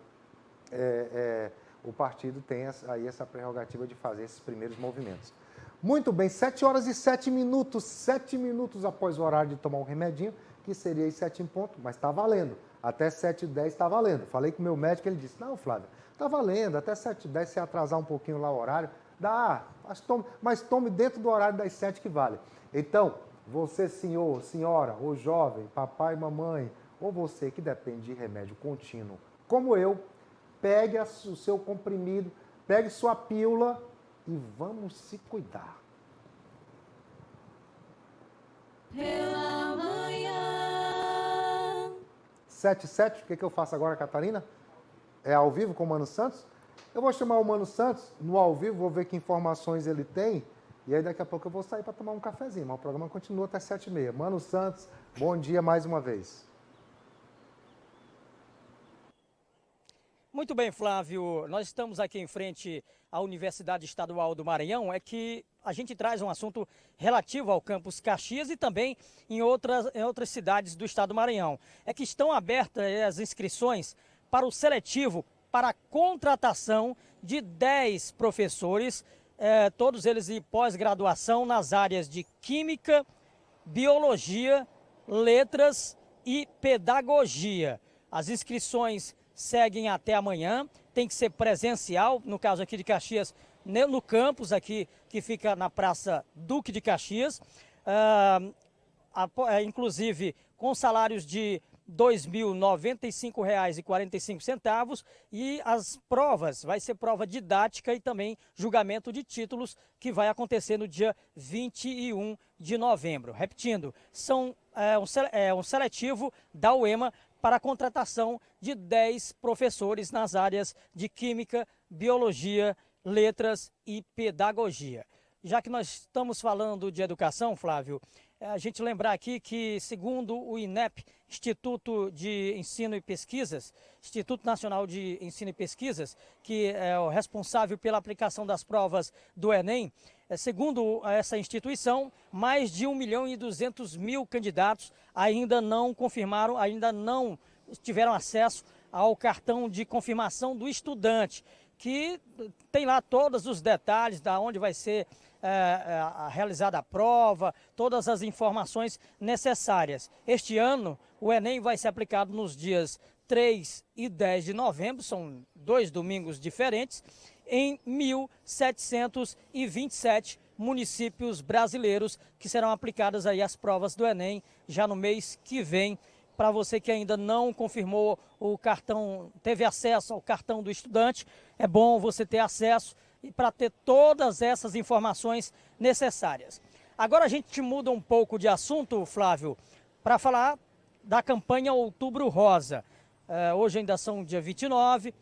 o partido tem aí essa prerrogativa de fazer esses primeiros movimentos. Muito bem, 7 horas e 7 minutos, 7 minutos após o horário de tomar um remedinho, que seria às 7 em ponto, mas está valendo. Até 7h10 está valendo. Falei com o meu médico, ele disse, não, Flávio, está valendo, até 7h10, se atrasar um pouquinho lá o horário, dá, mas tome dentro do horário das 7 que vale. Então, você, senhor, senhora, ou jovem, papai, mamãe, ou você que depende de remédio contínuo, como eu, pegue o seu comprimido, pegue sua pílula e vamos se cuidar. Pela manhã. 7h07, o que eu faço agora, Catarina? É ao vivo com o Mano Santos? Eu vou chamar o Mano Santos no ao vivo, vou ver que informações ele tem, e aí daqui a pouco eu vou sair para tomar um cafezinho, mas o programa continua até 7h30. Mano Santos, bom dia mais uma vez. Muito bem, Flávio. Nós estamos aqui em frente à Universidade Estadual do Maranhão. É que a gente traz um assunto relativo ao campus Caxias e também em outras cidades do estado do Maranhão. É que estão abertas as inscrições para o seletivo para a contratação de 10 professores, todos eles de pós-graduação nas áreas de Química, Biologia, Letras e Pedagogia. As inscrições seguem até amanhã, tem que ser presencial, no caso aqui de Caxias, no campus aqui, que fica na Praça Duque de Caxias, inclusive com salários de R$ 2.095,45 e as provas, vai ser prova didática e também julgamento de títulos que vai acontecer no dia 21 de novembro. Repetindo, um seletivo da UEMA para a contratação de 10 professores nas áreas de Química, Biologia, Letras e Pedagogia. Já que nós estamos falando de educação, Flávio, a gente lembrar aqui que, segundo o INEP, Instituto de Ensino e Pesquisas, Instituto Nacional de Ensino e Pesquisas, que é o responsável pela aplicação das provas do Enem, segundo essa instituição, mais de 1.200.000 candidatos ainda não confirmaram, ainda não tiveram acesso ao cartão de confirmação do estudante, que tem lá todos os detalhes de onde vai ser realizada a prova, todas as informações necessárias. Este ano, o Enem vai ser aplicado nos dias 3 e 10 de novembro, são 2 domingos diferentes, em 1.727 municípios brasileiros, que serão aplicadas aí as provas do Enem já no mês que vem. Para você que ainda não confirmou o cartão, teve acesso ao cartão do estudante, é bom você ter acesso e para ter todas essas informações necessárias. Agora a gente muda um pouco de assunto, Flávio, para falar da campanha Outubro Rosa. Hoje ainda são dia 29,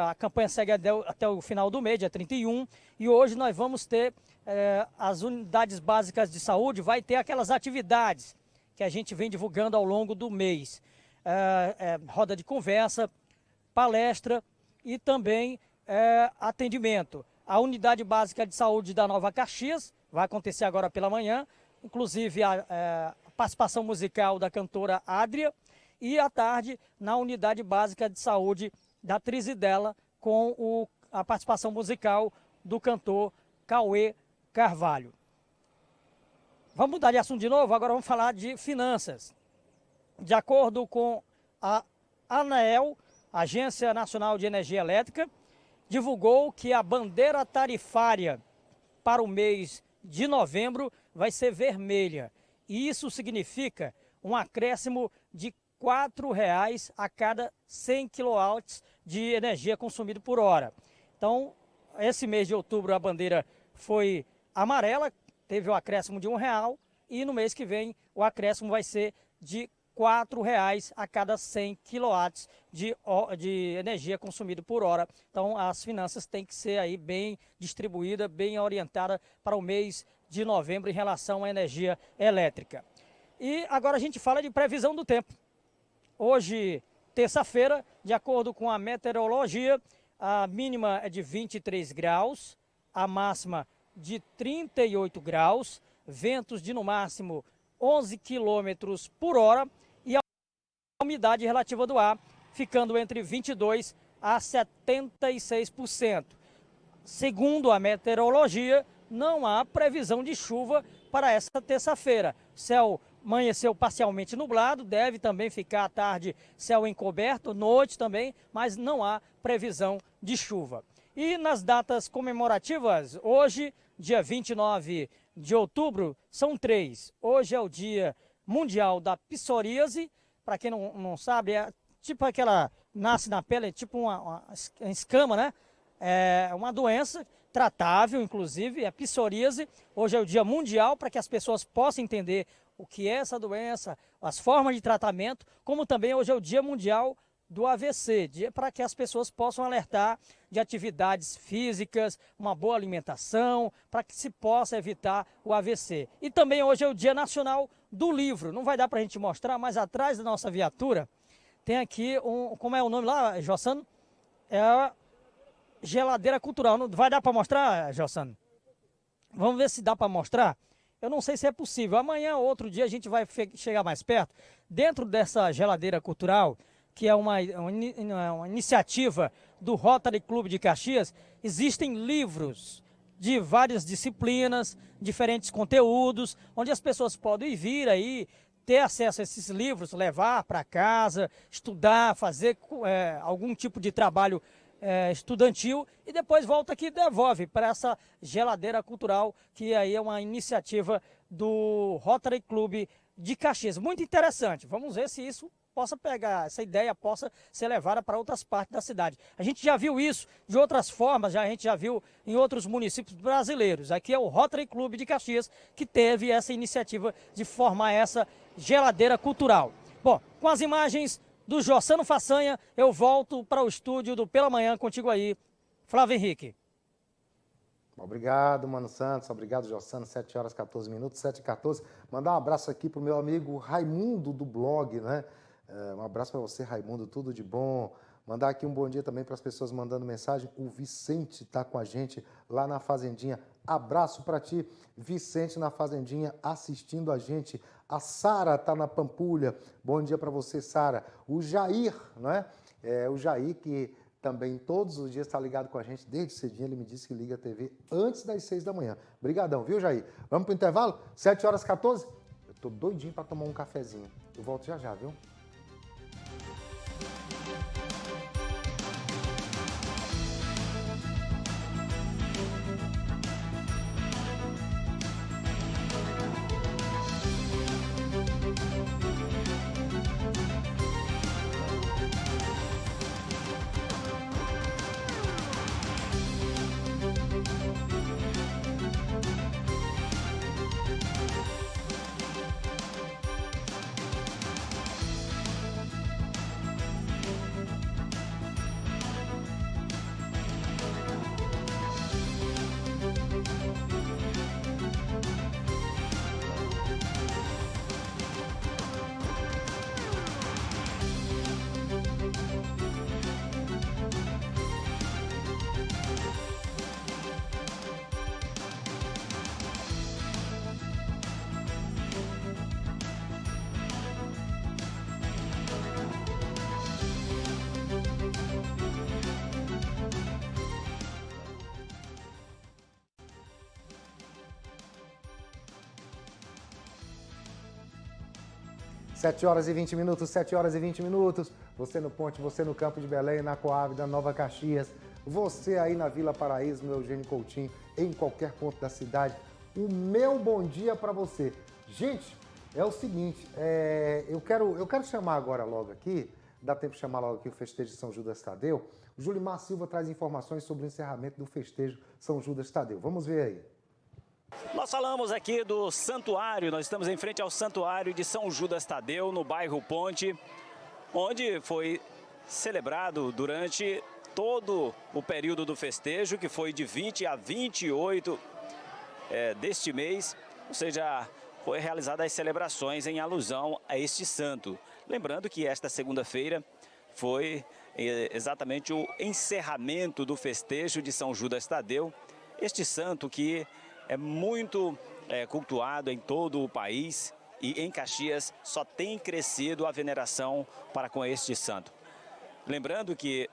a campanha segue até o final do mês, dia 31, e hoje nós vamos ter as unidades básicas de saúde, vai ter aquelas atividades que a gente vem divulgando ao longo do mês. Roda de conversa, palestra e também atendimento. A unidade básica de saúde da Nova Caxias vai acontecer agora pela manhã, inclusive a participação musical da cantora Adria, e à tarde na unidade básica de saúde da Trizidela com a participação musical do cantor Cauê Carvalho. Vamos mudar de assunto de novo, agora vamos falar de finanças. De acordo com a ANEEL, Agência Nacional de Energia Elétrica, divulgou que a bandeira tarifária para o mês de novembro vai ser vermelha. E isso significa um acréscimo de R$ 4,00 a cada 100 kW de energia consumida por hora. Então, esse mês de outubro a bandeira foi amarela, teve o acréscimo de R$ 1,00 e no mês que vem o acréscimo vai ser de R$ 4,00 a cada 100 kW de energia consumida por hora. Então as finanças têm que ser aí bem distribuídas, bem orientadas para o mês de novembro em relação à energia elétrica. E agora a gente fala de previsão do tempo. Hoje, terça-feira, de acordo com a meteorologia, a mínima é de 23 graus, a máxima de 38 graus, ventos de no máximo 11 quilômetros por hora e a umidade relativa do ar ficando entre 22% a 76%. Segundo a meteorologia, não há previsão de chuva para esta terça-feira. Céu amanheceu parcialmente nublado, deve também ficar à tarde céu encoberto, noite também, mas não há previsão de chuva. E nas datas comemorativas, hoje, dia 29 de outubro, são 3. Hoje é o Dia Mundial da Psoríase. Para quem não sabe, é tipo aquela, nasce na pele, é tipo uma escama, né? É uma doença tratável, inclusive, é psoríase. Hoje é o Dia Mundial para que as pessoas possam entender o que é essa doença, as formas de tratamento, como também hoje é o Dia Mundial do AVC, para que as pessoas possam alertar de atividades físicas, uma boa alimentação, para que se possa evitar o AVC. E também hoje é o Dia Nacional do Livro. Não vai dar para a gente mostrar, mas atrás da nossa viatura tem aqui como é o nome lá, Jossano? É a geladeira cultural. Não vai dar para mostrar, Jossano? Vamos ver se dá para mostrar. Eu não sei se é possível. Amanhã, outro dia, a gente vai chegar mais perto. Dentro dessa geladeira cultural, que é uma iniciativa do Rotary Clube de Caxias, existem livros de várias disciplinas, diferentes conteúdos, onde as pessoas podem vir aí, ter acesso a esses livros, levar para casa, estudar, fazer algum tipo de trabalho estudantil e depois volta aqui e devolve para essa geladeira cultural, que aí é uma iniciativa do Rotary Clube de Caxias. Muito interessante. Vamos ver se isso possa pegar, essa ideia possa ser levada para outras partes da cidade. A gente já viu isso de outras formas, a gente já viu em outros municípios brasileiros. Aqui é o Rotary Clube de Caxias que teve essa iniciativa de formar essa geladeira cultural. Bom, com as imagens do Jossano Façanha, eu volto para o estúdio do Pela Manhã contigo aí, Flávio Henrique. Obrigado, Mano Santos. Obrigado, Jossano. 7 horas 14 minutos, 7h14. Mandar um abraço aqui pro meu amigo Raimundo do blog, né? Um abraço para você, Raimundo, tudo de bom. Mandar aqui um bom dia também para as pessoas mandando mensagem. O Vicente está com a gente lá na Fazendinha. Abraço para ti, Vicente, na Fazendinha, assistindo a gente. A Sara está na Pampulha. Bom dia para você, Sara. O Jair, não é? O Jair, que também todos os dias está ligado com a gente. Desde cedinho ele me disse que liga a TV antes das 6 da manhã. Obrigadão, viu, Jair? Vamos para o intervalo? 7 horas 14? Eu tô doidinho para tomar um cafezinho. Eu volto já já, viu? Sete horas e 20 minutos, 7 horas e 20 minutos. Você no Ponte, você no Campo de Belém, na Coab da Nova Caxias. Você aí na Vila Paraíso, no Eugênio Coutinho, em qualquer ponto da cidade. O meu bom dia para você. Gente, é o seguinte, eu quero chamar agora logo aqui, dá tempo de chamar logo aqui o festejo de São Judas Tadeu. O Julimar Silva traz informações sobre o encerramento do festejo São Judas Tadeu. Vamos ver aí. Nós falamos aqui do santuário, nós estamos em frente ao santuário de São Judas Tadeu, no bairro Ponte, onde foi celebrado durante todo o período do festejo, que foi de 20 a 28 deste mês, ou seja, foi realizadas as celebrações em alusão a este santo. Lembrando que esta segunda-feira foi exatamente o encerramento do festejo de São Judas Tadeu, este santo que é muito cultuado em todo o país e em Caxias só tem crescido a veneração para com este santo. Lembrando que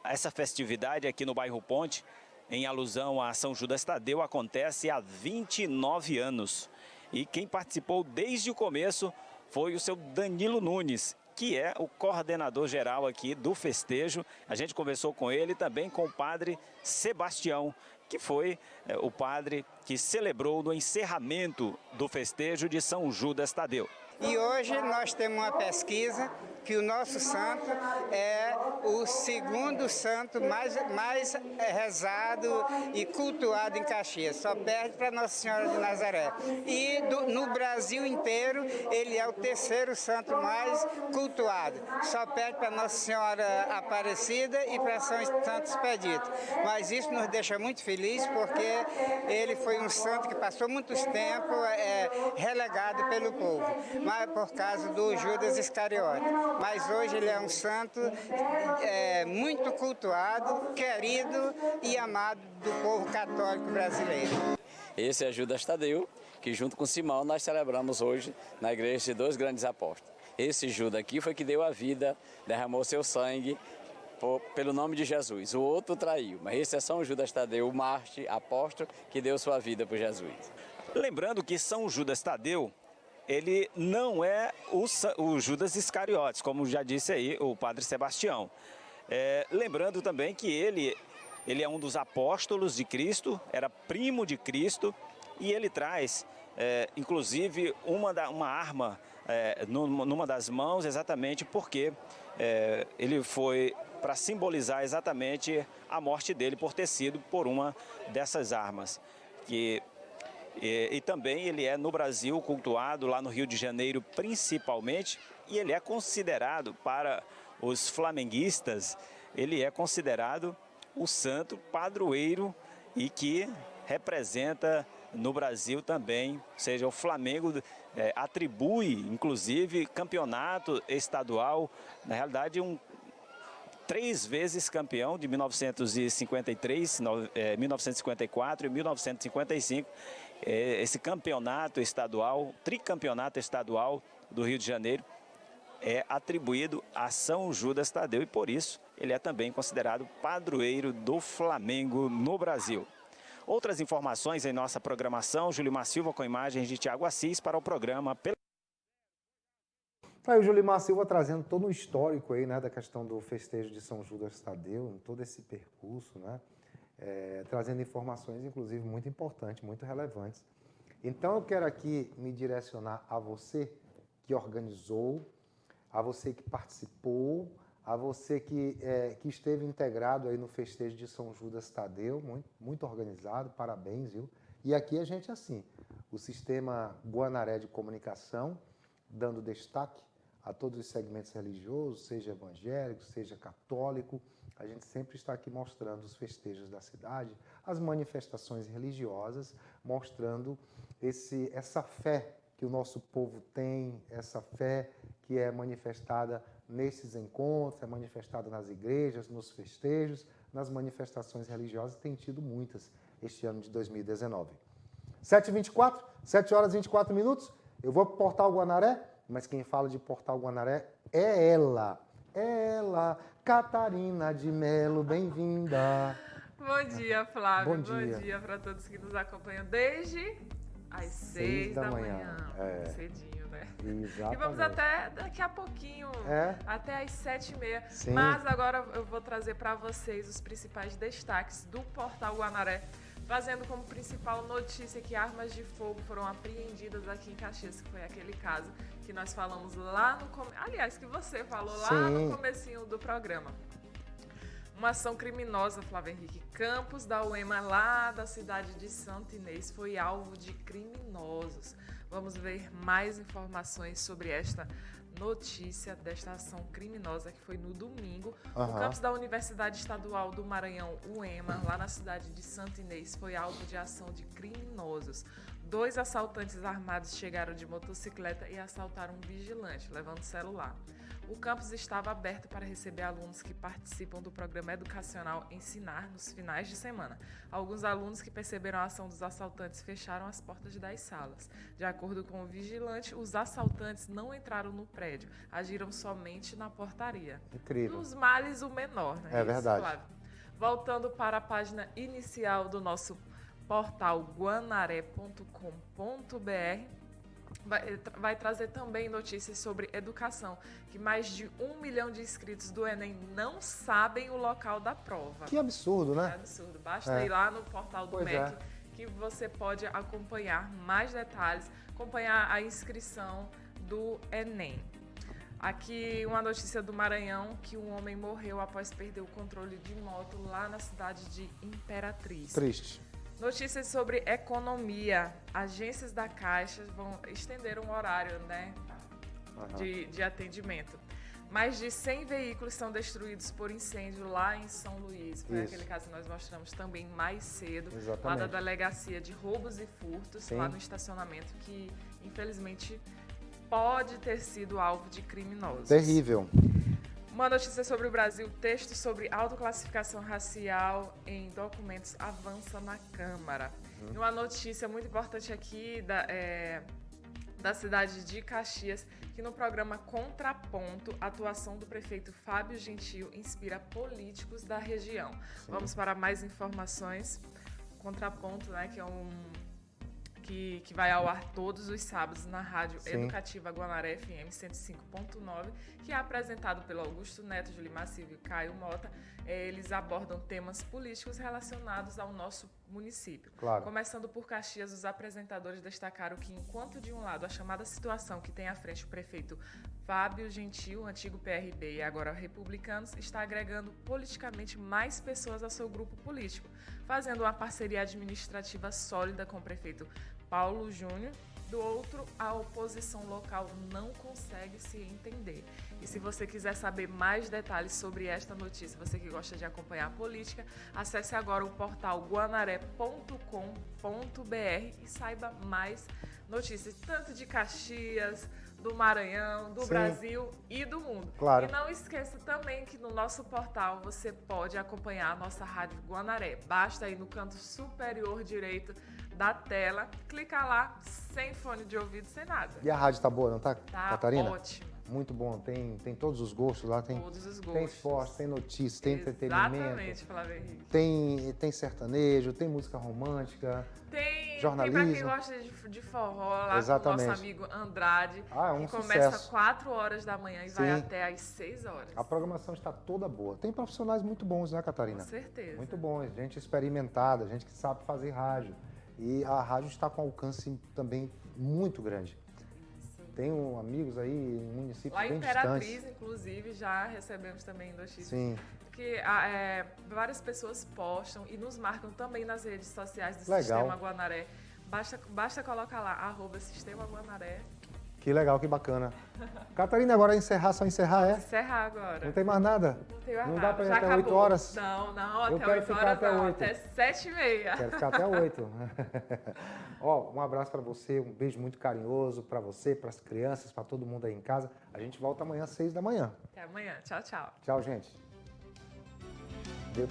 essa festividade aqui no bairro Ponte, em alusão a São Judas Tadeu, acontece há 29 anos. E quem participou desde o começo foi o seu Danilo Nunes, que é o coordenador geral aqui do festejo. A gente conversou com ele e também com o padre Sebastião, que foi o padre que celebrou no encerramento do festejo de São Judas Tadeu. E hoje nós temos uma pesquisa que o nosso santo é o segundo santo mais rezado e cultuado em Caxias. Só perde para Nossa Senhora de Nazaré. E no Brasil inteiro ele é o terceiro santo mais cultuado. Só perde para Nossa Senhora Aparecida e para São Santo Expedito. Mas isso nos deixa muito felizes porque ele foi um santo que passou muito tempo relegado pelo povo, mas por causa do Judas Iscariote. Mas hoje ele é um santo muito cultuado, querido e amado do povo católico brasileiro. Esse é Judas Tadeu, que junto com Simão nós celebramos hoje na igreja de dois grandes apóstolos. Esse Judas aqui foi que deu a vida, derramou seu sangue pelo nome de Jesus. O outro traiu, mas esse é São Judas Tadeu, o mártir, apóstolo, que deu sua vida por Jesus. Lembrando que São Judas Tadeu, ele não é o Judas Iscariotes, como já disse aí o padre Sebastião. Lembrando também que ele é um dos apóstolos de Cristo, era primo de Cristo, e ele traz, inclusive, uma arma numa das mãos, exatamente porque ele foi para simbolizar exatamente a morte dele por ter sido por uma dessas armas. E também ele é no Brasil cultuado, lá no Rio de Janeiro principalmente, e ele é considerado, para os flamenguistas, ele é considerado o santo padroeiro e que representa no Brasil também, ou seja, o Flamengo atribui, inclusive, campeonato estadual, na realidade 3 vezes campeão de 1953, 1954 e 1955, esse campeonato estadual, tricampeonato estadual do Rio de Janeiro é atribuído a São Judas Tadeu e por isso ele é também considerado padroeiro do Flamengo no Brasil. Outras informações em nossa programação, Julimar Silva com imagens de Tiago Assis para o programa. Aí o Julimar Silva trazendo todo um histórico aí, né, da questão do festejo de São Judas Tadeu, em todo esse percurso, né, trazendo informações, inclusive, muito importantes, muito relevantes. Então, eu quero aqui me direcionar a você que organizou, a você que participou, a você que esteve integrado aí no festejo de São Judas Tadeu, muito organizado, parabéns, viu? E aqui a gente, assim, o sistema Guanaré de comunicação, dando destaque a todos os segmentos religiosos, seja evangélico, seja católico, a gente sempre está aqui mostrando os festejos da cidade, as manifestações religiosas, mostrando essa fé que o nosso povo tem, essa fé que é manifestada nesses encontros, é manifestada nas igrejas, nos festejos, nas manifestações religiosas, tem tido muitas este ano de 2019. 7h24, 7 horas e 24 minutos, eu vou para o Portal Guanaré, mas quem fala de Portal Guanaré é ela, Catarina de Melo, bem-vinda. Bom dia, Flávio. Bom dia para todos que nos acompanham desde as 6 da manhã. Cedinho, né? Exatamente. E vamos até daqui a pouquinho, até às 7h30. Sim. Mas agora eu vou trazer para vocês os principais destaques do Portal Guanaré, trazendo como principal notícia que armas de fogo foram apreendidas aqui em Caxias, que foi aquele caso que nós falamos lá no começo. Aliás, que você falou lá no comecinho do programa. Uma ação criminosa, Flávio Henrique Campos, da UEMA, lá da cidade de Santo Inês, foi alvo de criminosos. Vamos ver mais informações sobre esta notícia desta ação criminosa que foi no domingo. O campus da Universidade Estadual do Maranhão, UEMA, lá na cidade de Santo Inês, foi alvo de ação de criminosos. 2 assaltantes armados chegaram de motocicleta e assaltaram um vigilante, levando celular. O campus estava aberto para receber alunos que participam do programa educacional Ensinar nos finais de semana. Alguns alunos que perceberam a ação dos assaltantes fecharam as portas das salas. De acordo com o vigilante, os assaltantes não entraram no prédio, agiram somente na portaria. Incrível. Dos males, o menor, né? É verdade. Flávio. Voltando para a página inicial do nosso portal guanaré.com.br. Vai trazer também notícias sobre educação, que mais de 1 milhão de inscritos do Enem não sabem o local da prova. Que absurdo, né? Que absurdo. Basta ir lá no portal do MEC, é. que você pode acompanhar mais detalhes, acompanhar a inscrição do Enem. Aqui uma notícia do Maranhão, que um homem morreu após perder o controle de moto lá na cidade de Imperatriz. Triste. Notícias sobre economia. Agências da Caixa vão estender um horário, né, de atendimento. Mais de 100 veículos são destruídos por incêndio lá em São Luís. Foi aquele caso que nós mostramos também mais cedo. Exatamente. Lá da Delegacia de Roubos e Furtos, Sim. lá no estacionamento, que infelizmente pode ter sido alvo de criminosos. Terrível. Uma notícia sobre o Brasil, texto sobre autoclassificação racial em documentos avança na Câmara. E uma notícia muito importante aqui da cidade de Caxias, que no programa Contraponto, a atuação do prefeito Fábio Gentil inspira políticos da região. Sim. Vamos para mais informações. Contraponto, né, que é que vai ao ar todos os sábados na Rádio Sim. Educativa Guanaré FM 105.9, que é apresentado pelo Augusto Neto, Julimar Silva e Caio Mota. Eles abordam temas políticos relacionados ao nosso município. Claro. Começando por Caxias, os apresentadores destacaram que, enquanto de um lado a chamada situação que tem à frente o prefeito Fábio Gentil, antigo PRB e agora Republicanos, está agregando politicamente mais pessoas ao seu grupo político, fazendo uma parceria administrativa sólida com o prefeito Paulo Júnior. Do outro, a oposição local não consegue se entender. E se você quiser saber mais detalhes sobre esta notícia, você que gosta de acompanhar a política, acesse agora o portal guanaré.com.br e saiba mais notícias, tanto de Caxias, do Maranhão, do Sim. Brasil e do mundo. Claro. E não esqueça também que no nosso portal você pode acompanhar a nossa Rádio Guanaré. Basta ir no canto superior direito da tela, clicar lá, sem fone de ouvido, sem nada. E a rádio tá boa, não tá, Tá Catarina? ótima. Muito bom, tem todos os gostos lá, tem, Todos os tem gostos. esporte, tem notícias, tem entretenimento, Exatamente, Flávio Henrique. tem sertanejo, tem música romântica, Tem jornalismo. pra quem gosta de forró, lá Exatamente. com o nosso amigo Andrade, Ah, é um que começa sucesso. 4 horas da manhã e vai Sim. até às 6 horas. A programação está toda boa. Tem profissionais muito bons, né, Catarina? Com certeza. Muito bons, gente experimentada, gente que sabe fazer rádio. E a rádio está com alcance também muito grande. Tenho amigos aí em municípios Lá em bem Imperatriz, distantes. inclusive, já recebemos também notícias. Sim. Que várias pessoas postam e nos marcam também nas redes sociais do Legal. Sistema Guanaré. Basta colocar lá, @Sistema Guanaré. Que legal, que bacana. Catarina, agora só encerrar, é? Encerrar agora. Não tem mais nada? Não tem mais Não nada. dá pra ir Já até acabou. 8 horas? Não, Eu até quero 8 ficar horas até não, 8. até 7h30. Quero ficar até 8. Ó, um abraço para você, um beijo muito carinhoso para você, para as crianças, para todo mundo aí em casa. A gente volta amanhã às 6 da manhã. Até amanhã. Tchau, tchau. Tchau, gente. Deu.